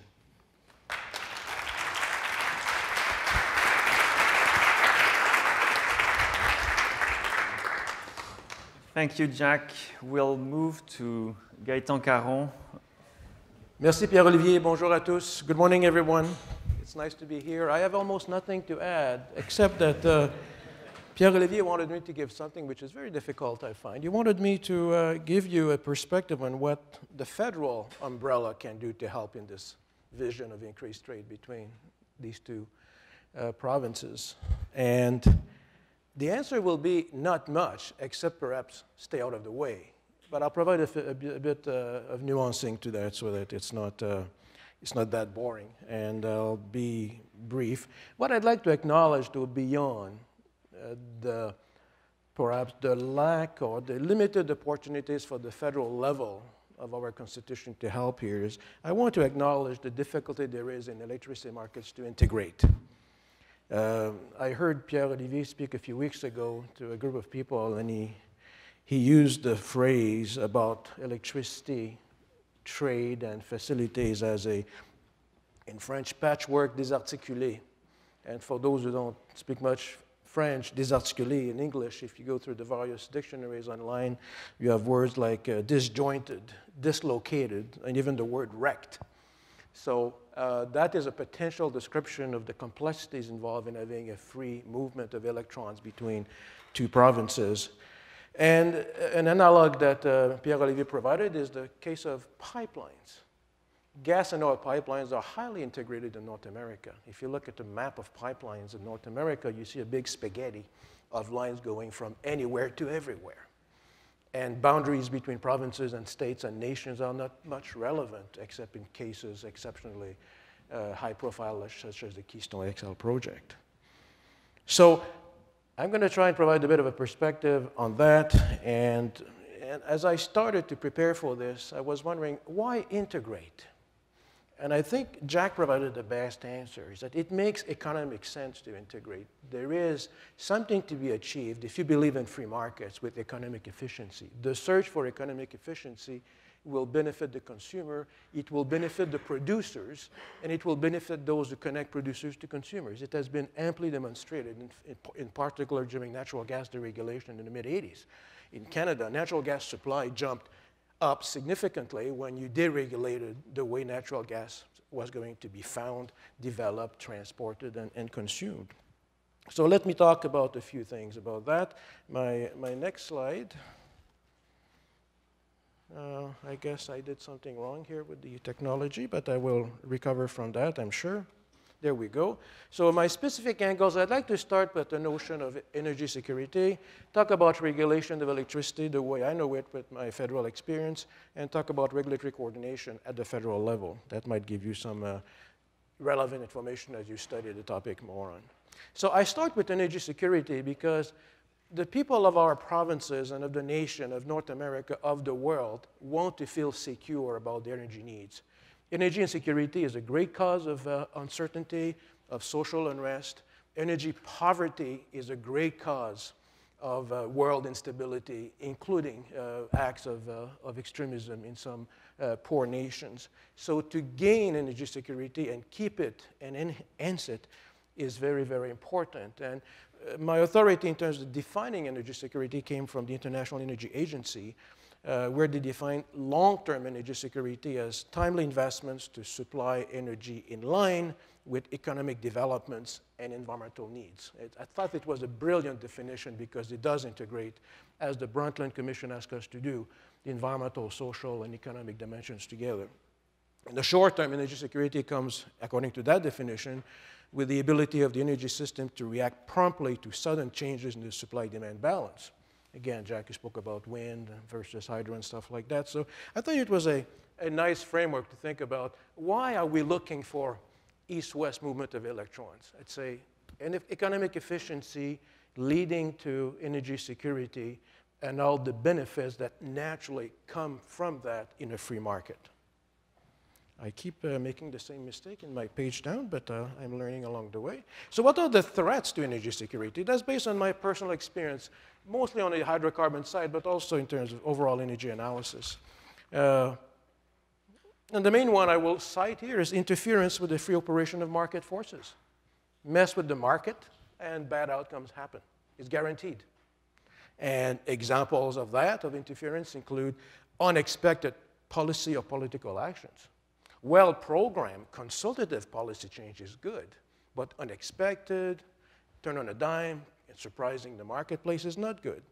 Speaker 1: Thank you, Jack. We'll move to Gaëtan Caron.
Speaker 5: Merci, Pierre-Olivier. Bonjour à tous. Good morning, everyone. It's nice to be here. I have almost nothing to add, except that Pierre-Olivier wanted me to give something which is very difficult, I find. He wanted me to give you a perspective on what the federal umbrella can do to help in this vision of increased trade between these two provinces. And the answer will be not much, except perhaps stay out of the way. But I'll provide a bit of nuancing to that so that it's not that boring, and I'll be brief. What I'd like to acknowledge, though, beyond perhaps the lack or the limited opportunities for the federal level of our Constitution to help here is I want to acknowledge the difficulty there is in electricity markets to integrate. I heard Pierre-Olivier speak a few weeks ago to a group of people, and he used the phrase about electricity trade and facilities as in French, patchwork désarticulé. And for those who don't speak much French, désarticulé in English, if you go through the various dictionaries online, you have words like disjointed, dislocated, and even the word wrecked. So that is a potential description of the complexities involved in having a free movement of electrons between two provinces. And an analog that Pierre-Olivier provided is the case of pipelines. Gas and oil pipelines are highly integrated in North America. If you look at the map of pipelines in North America, you see a big spaghetti of lines going from anywhere to everywhere. And boundaries between provinces and states and nations are not much relevant, except in cases exceptionally high profile, such as the Keystone XL project. So I'm going to try and provide a bit of a perspective on that. And as I started to prepare for this, I was wondering, why integrate? And I think Jack provided the best answer, is that it makes economic sense to integrate. There is something to be achieved if you believe in free markets with economic efficiency. The search for economic efficiency will benefit the consumer, it will benefit the producers, and it will benefit those who connect producers to consumers. It has been amply demonstrated, in particular during natural gas deregulation in the mid-'80s. In Canada, natural gas supply jumped up significantly when you deregulated the way natural gas was going to be found, developed, transported, and consumed. So let me talk about a few things about that. My next slide. I guess I did something wrong here with the technology, but I will recover from that, I'm sure. There we go. So my specific angles, I'd like to start with the notion of energy security, talk about regulation of electricity the way I know it with my federal experience, and talk about regulatory coordination at the federal level. That might give you some relevant information as you study the topic more on. So I start with energy security because the people of our provinces and of the nation, of North America, of the world, want to feel secure about their energy needs. Energy insecurity is a great cause of uncertainty, of social unrest. Energy poverty is a great cause of world instability, including acts of extremism in some poor nations. So to gain energy security and keep it and enhance it, is very, very important. And my authority in terms of defining energy security came from the International Energy Agency, where they define long-term energy security as timely investments to supply energy in line with economic developments and environmental needs. I thought it was a brilliant definition because it does integrate, as the Brundtland Commission asked us to do, the environmental, social, and economic dimensions together. In the short term, energy security comes, according to that definition, with the ability of the energy system to react promptly to sudden changes in the supply-demand balance. Again, Jackie spoke about wind versus hydro and stuff like that. So I thought it was a nice framework to think about why are we looking for east-west movement of electrons. It's an economic efficiency leading to energy security and all the benefits that naturally come from that in a free market. I keep making the same mistake in my page down, but I'm learning along the way. So what are the threats to energy security? That's based on my personal experience, mostly on the hydrocarbon side, but also in terms of overall energy analysis. And the main one I will cite here is interference with the free operation of market forces. Mess with the market, and bad outcomes happen. It's guaranteed. And examples of that, of interference, include unexpected policy or political actions. Well-programmed, consultative policy change is good, but unexpected, turn on a dime, and surprising the marketplace is not good.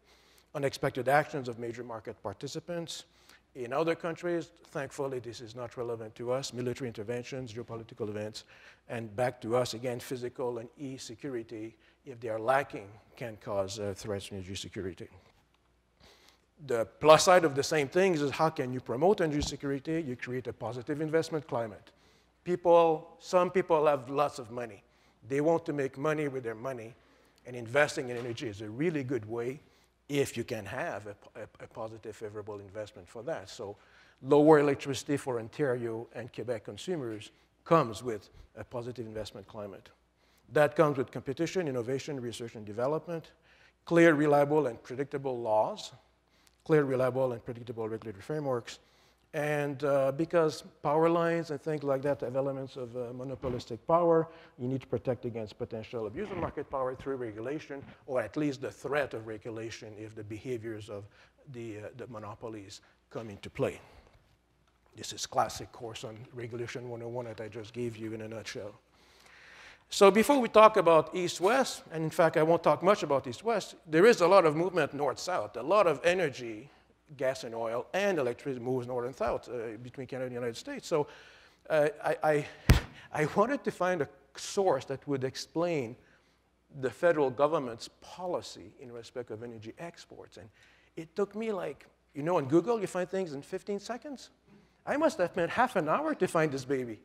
Speaker 5: Unexpected actions of major market participants. In other countries, thankfully, this is not relevant to us, military interventions, geopolitical events, and back to us, again, physical and e-security, if they are lacking, can cause threats to energy security. The plus side of the same thing is how can you promote energy security? You create a positive investment climate. Some people have lots of money. They want to make money with their money, and investing in energy is a really good way if you can have a positive, favorable investment for that. So lower electricity for Ontario and Quebec consumers comes with a positive investment climate. That comes with competition, innovation, research and development, clear, reliable, and predictable laws, clear, reliable, and predictable regulatory frameworks, and because power lines and things like that have elements of monopolistic power, you need to protect against potential abuse of market power through regulation, or at least the threat of regulation if the behaviors of the monopolies come into play. This is classic course on Regulation 101 that I just gave you in a nutshell. So before we talk about East-West, and in fact I won't talk much about East-West, there is a lot of movement north-south, a lot of energy, gas and oil, and electricity moves north and south between Canada and the United States. So I wanted to find a source that would explain the federal government's policy in respect of energy exports. And it took me like, you know, on Google you find things in 15 seconds. I must have spent half an hour to find this baby.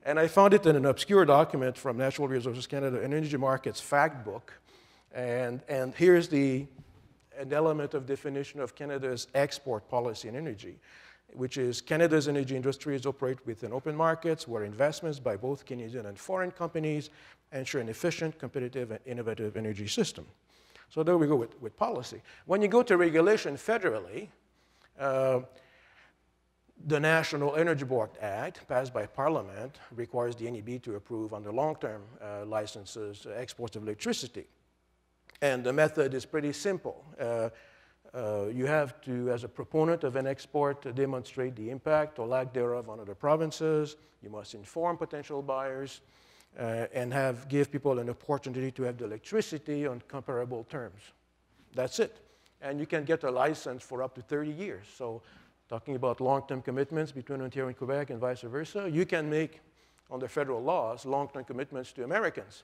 Speaker 5: And I found it in an obscure document from Natural Resources Canada, an energy markets fact book. And here's an element of definition of Canada's export policy in energy, which is Canada's energy industries operate within open markets where investments by both Canadian and foreign companies ensure an efficient, competitive, and innovative energy system. So there we go with policy. When you go to regulation federally, the National Energy Board Act, passed by Parliament, requires the NEB to approve under long-term licenses exports of electricity. And the method is pretty simple. You have to, as a proponent of an export, demonstrate the impact or lack thereof on other provinces. You must inform potential buyers and give people an opportunity to have the electricity on comparable terms. That's it. And you can get a license for up to 30 years. So talking about long-term commitments between Ontario and Quebec and vice versa, you can make, under federal laws, long-term commitments to Americans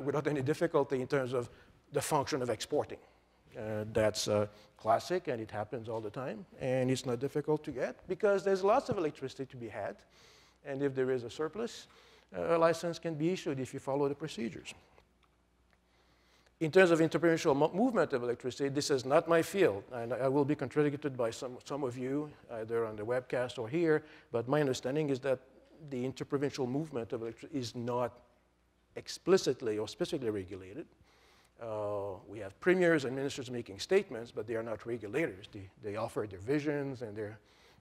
Speaker 5: without any difficulty in terms of the function of exporting. That's classic, and it happens all the time, and it's not difficult to get because there's lots of electricity to be had, and if there is a surplus, a license can be issued if you follow the procedures. In terms of interprovincial movement of electricity, this is not my field, and I will be contradicted by some of you, either on the webcast or here, but my understanding is that the interprovincial movement of electricity is not explicitly or specifically regulated. We have premiers and ministers making statements, but they are not regulators. They offer their visions and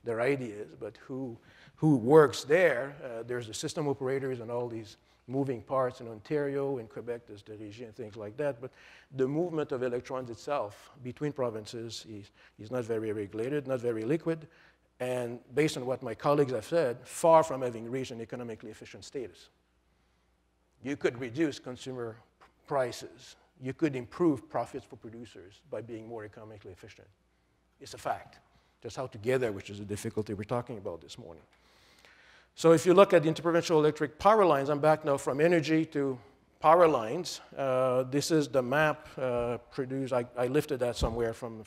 Speaker 5: their ideas, but who works there? There's the system operators and all these moving parts in Ontario, in Quebec, there's the Energie and things like that, but the movement of electrons itself between provinces is not very regulated, not very liquid, and based on what my colleagues have said, far from having reached an economically efficient status. You could reduce consumer prices. You could improve profits for producers by being more economically efficient. It's a fact. Just how to get there, which is the difficulty we're talking about this morning. So if you look at the interprovincial electric power lines, I'm back now from Energie to power lines. This is the map produced. I lifted that somewhere from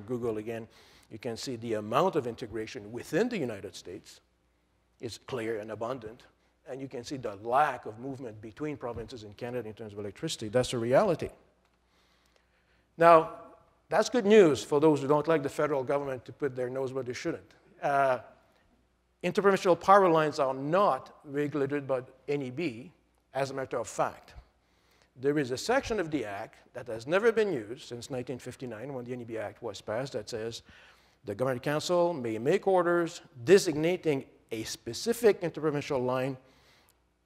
Speaker 5: Google again. You can see the amount of integration within the United States is clear and abundant. And you can see the lack of movement between provinces in Canada in terms of electricity. That's a reality. Now, that's good news for those who don't like the federal government to put their nose where they shouldn't. Interprovincial power lines are not regulated by NEB, as a matter of fact. There is a section of the Act that has never been used since 1959, when the NEB Act was passed, that says the Governing Council may make orders designating a specific interprovincial line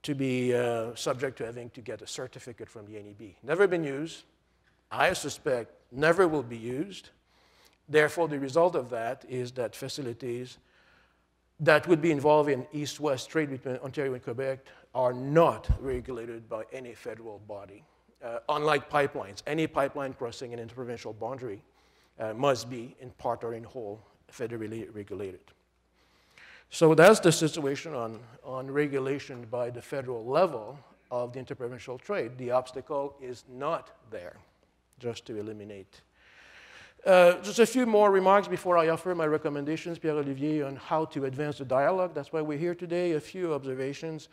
Speaker 5: to be subject to having to get a certificate from the NEB. Never been used. I suspect never will be used. Therefore, the result of that is that facilities that would be involved in east-west trade between Ontario and Quebec are not regulated by any federal body. Unlike pipelines, any pipeline crossing an interprovincial boundary must be, in part or in whole, federally regulated. So that's the situation on regulation by the federal level of the interprovincial trade. The obstacle is not there, just to eliminate. Just a few more remarks before I offer my recommendations, Pierre-Olivier, on how to advance the dialogue. That's why we're here today. A few observations.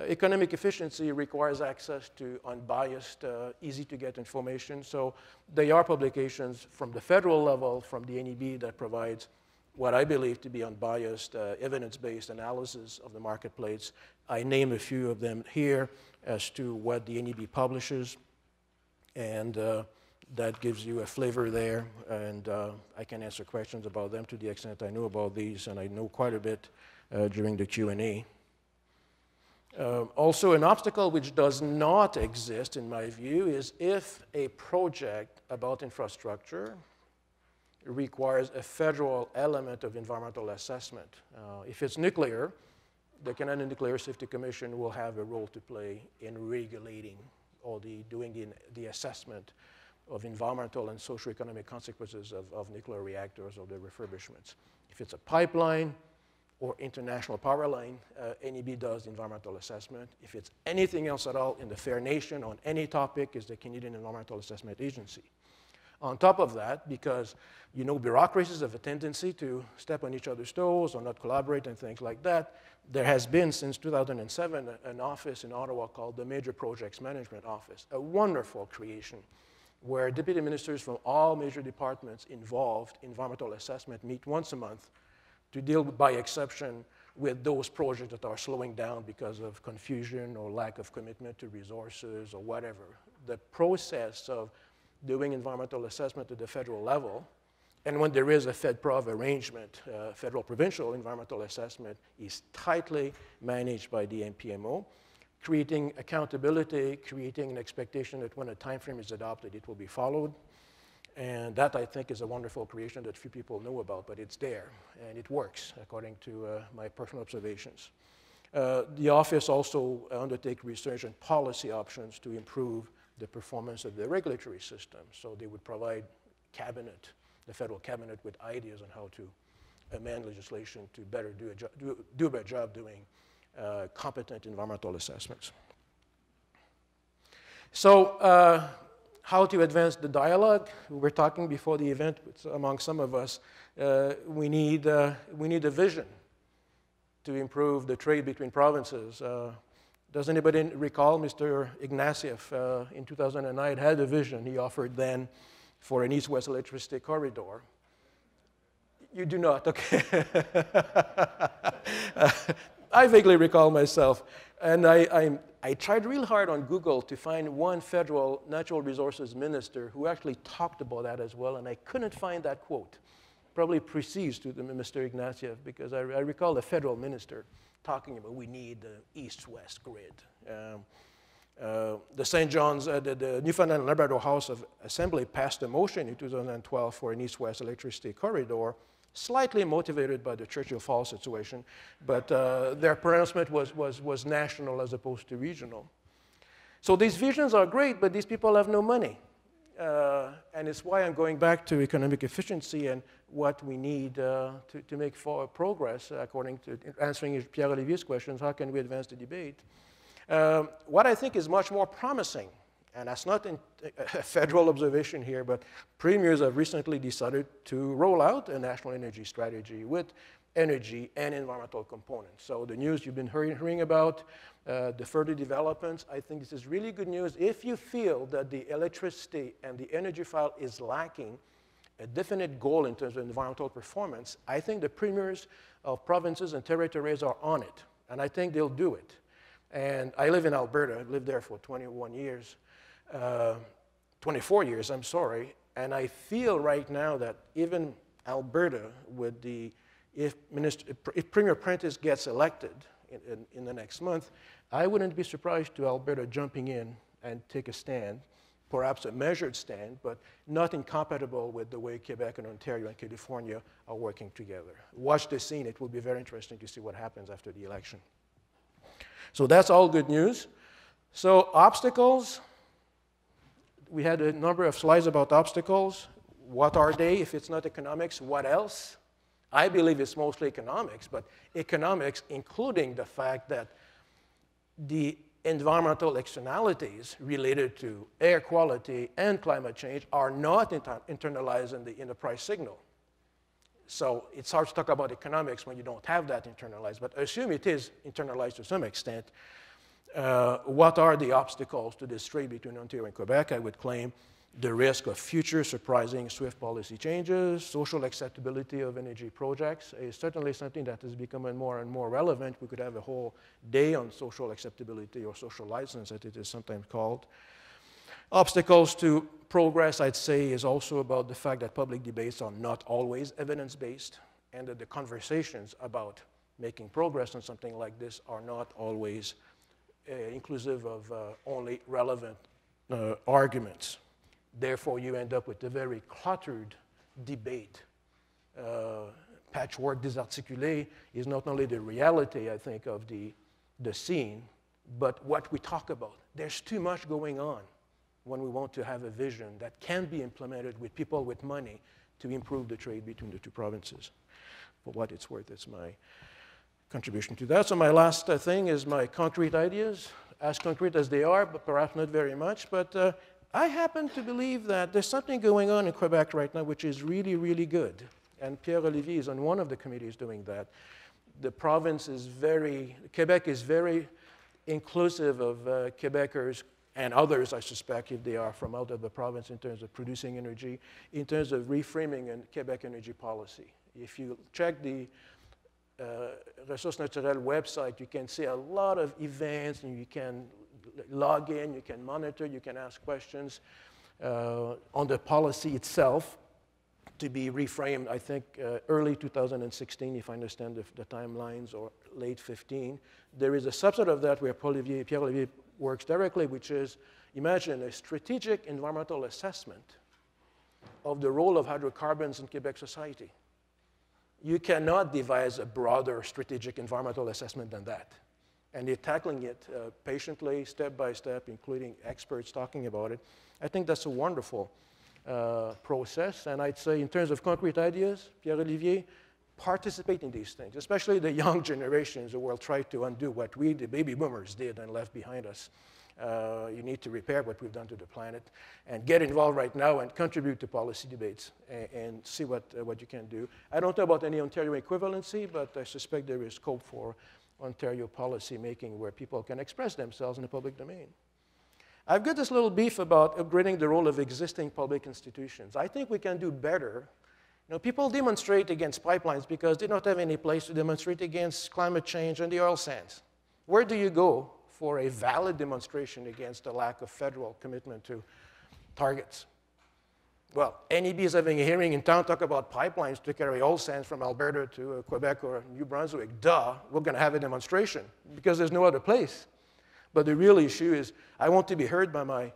Speaker 5: Economic efficiency requires access to unbiased, easy-to-get information. So there are publications from the federal level, from the NEB, that provides what I believe to be unbiased, evidence-based analysis of the marketplace. I name a few of them here as to what the NEB publishes, and that gives you a flavor there, and I can answer questions about them to the extent I know about these, and I know quite a bit during the Q&A. Also, an obstacle which does not exist, in my view, is if a project about infrastructure requires a federal element of environmental assessment. If it's nuclear, the Canadian Nuclear Safety Commission will have a role to play in regulating or doing the assessment of environmental and socioeconomic consequences of nuclear reactors or their refurbishments. If it's a pipeline or international power line, NEB does the environmental assessment. If it's anything else at all in the Fair Nation on any topic, is the Canadian Environmental Assessment Agency. On top of that, because you know bureaucracies have a tendency to step on each other's toes or not collaborate and things like that, there has been since 2007 an office in Ottawa called the Major Projects Management Office, a wonderful creation where deputy ministers from all major departments involved in environmental assessment meet once a month to deal by exception with those projects that are slowing down because of confusion or lack of commitment to resources or whatever. The process of doing environmental assessment at the federal level, and when there is a FedProv arrangement, federal-provincial environmental assessment is tightly managed by the NPMO, creating accountability, creating an expectation that when a time frame is adopted, it will be followed. And that, I think, is a wonderful creation that few people know about, but it's there, and it works, according to my personal observations. The office also undertakes research and policy options to improve the performance of the regulatory system. So they would provide cabinet, the federal cabinet, with ideas on how to amend legislation to better do a better job doing competent environmental assessments. So how to advance the dialogue? We were talking before the event among some of us. We need a vision to improve the trade between provinces. Does anybody recall Mr. Ignatieff in 2009 had a vision he offered then for an east-west electricity corridor? You do not, okay. I vaguely recall myself, and I tried real hard on Google to find one federal natural resources minister who actually talked about that as well, and I couldn't find that quote. Probably precedes to Mr. Ignatieff, because I recall a federal minister talking about we need the east-west grid. The St. John's, the Newfoundland and Labrador House of Assembly passed a motion in 2012 for an east-west electricity corridor, slightly motivated by the Churchill Falls situation, but their pronouncement was national as opposed to regional. So these visions are great, but these people have no money. And it's why I'm going back to economic efficiency and what we need to make forward progress, according to answering Pierre-Olivier's questions, how can we advance the debate? What I think is much more promising, and that's not a federal observation here, but premiers have recently decided to roll out a national energy strategy with energy and environmental components. So the news you've been hearing about, the further developments, I think this is really good news. If you feel that the electricity and the energy file is lacking a definite goal in terms of environmental performance, I think the premiers of provinces and territories are on it, and I think they'll do it. And I live in Alberta. I've lived there for 24 years, I'm sorry, and I feel right now that even Alberta, with if Premier Prentice gets elected in the next month, I wouldn't be surprised to Alberta jumping in and take a stand, perhaps a measured stand, but not incompatible with the way Quebec and Ontario and California are working together. Watch the scene. It will be very interesting to see what happens after the election. So that's all good news. So obstacles, we had a number of slides about obstacles. What are they? If it's not economics, what else? I believe it's mostly economics, but economics including the fact that the environmental externalities related to air quality and climate change are not internalized in the price signal. So it's hard to talk about economics when you don't have that internalized, but assume it is internalized to some extent. What are the obstacles to this trade between Ontario and Quebec? I would claim the risk of future surprising swift policy changes, social acceptability of energy projects is certainly something that is becoming more and more relevant. We could have a whole day on social acceptability or social license, as it is sometimes called. Obstacles to progress, I'd say, is also about the fact that public debates are not always evidence-based, and that the conversations about making progress on something like this are not always inclusive of only relevant arguments. Therefore, you end up with a very cluttered debate. Patchwork désarticulé is not only the reality, I think, of the scene, but what we talk about. There's too much going on when we want to have a vision that can be implemented with people with money to improve the trade between the two provinces. For what it's worth, it's my contribution to that. So my last thing is my concrete ideas, as concrete as they are, but perhaps not very much. But I happen to believe that there's something going on in Quebec right now which is really, really good. And Pierre-Olivier is on one of the committees doing that. The province is Quebec is very inclusive of Quebecers and others, I suspect, if they are from out of the province in terms of producing energy, in terms of reframing a Quebec energy policy. If you check the Ressources Naturelles website, you can see a lot of events, and you can log in, you can monitor, you can ask questions on the policy itself to be reframed, I think, early 2016, if I understand the timelines, or late 15. There is a subset of that where Pierre-Olivier works directly, which is, imagine a strategic environmental assessment of the role of hydrocarbons in Quebec society. You cannot devise a broader strategic environmental assessment than that. And they're tackling it patiently, step by step, including experts talking about it. I think that's a wonderful process. And I'd say in terms of concrete ideas, Pierre-Olivier, participate in these things, especially the young generations who will try to undo what we, the baby boomers, did and left behind us. You need to repair what we've done to the planet and get involved right now and contribute to policy debates and see what you can do. I don't know about any Ontario equivalency, but I suspect there is scope for Ontario policy making where people can express themselves in the public domain. I've got this little beef about upgrading the role of existing public institutions. I think we can do better. You know, people demonstrate against pipelines because they don't have any place to demonstrate against climate change and the oil sands. Where do you go for a valid demonstration against the lack of federal commitment to targets? Well, NEB is having a hearing in town, talk about pipelines to carry oil sands from Alberta to Quebec or New Brunswick. Duh, we're going to have a demonstration because there's no other place. But the real issue is I want to be heard by my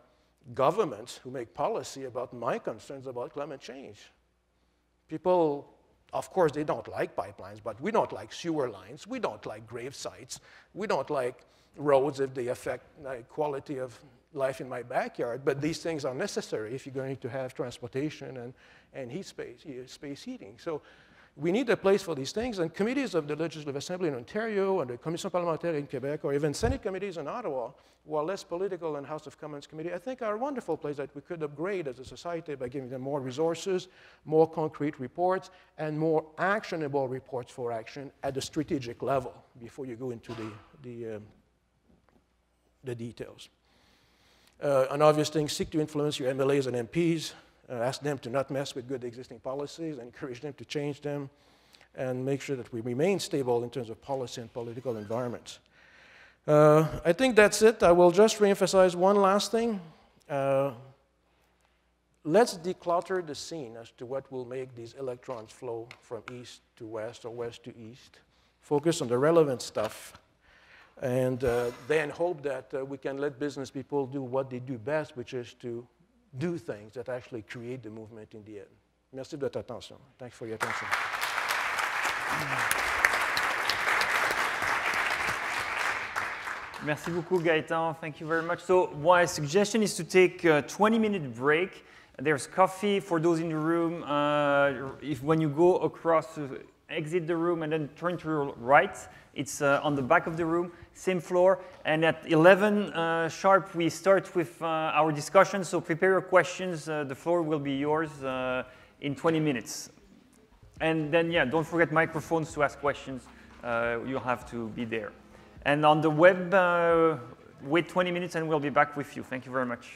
Speaker 5: governments who make policy about my concerns about climate change. People, of course, they don't like pipelines, but we don't like sewer lines. We don't like grave sites. We don't like roads if they affect the quality of life in my backyard, but these things are necessary if you're going to have transportation and heat space heating. So we need a place for these things, and committees of the Legislative Assembly in Ontario and the Commission parlementaire in Quebec, or even Senate committees in Ottawa, who are less political than House of Commons committee, I think are a wonderful place that we could upgrade as a society by giving them more resources, more concrete reports, and more actionable reports for action at the strategic level before you go into the details. An obvious thing, seek to influence your MLAs and MPs, ask them to not mess with good existing policies, encourage them to change them, and make sure that we remain stable in terms of policy and political environments. I think that's it. I will just reemphasize one last thing. Let's declutter the scene as to what will make these electrons flow from east to west or west to east. Focus on the relevant stuff. And then hope that we can let business people do what they do best, which is to do things that actually create the movement in the end. Merci de votre attention. Thanks for your attention.
Speaker 1: Merci beaucoup, Gaëtan. Thank you very much. So my suggestion is to take a 20-minute break. There's coffee for those in the room. When you go across, exit the room and then turn to your right. It's on the back of the room, same floor. And at 11 sharp, we start with our discussion. So prepare your questions. The floor will be yours in 20 minutes. And then, yeah, don't forget microphones to ask questions. You'll have to be there. And on the web, wait 20 minutes and we'll be back with you. Thank you very much.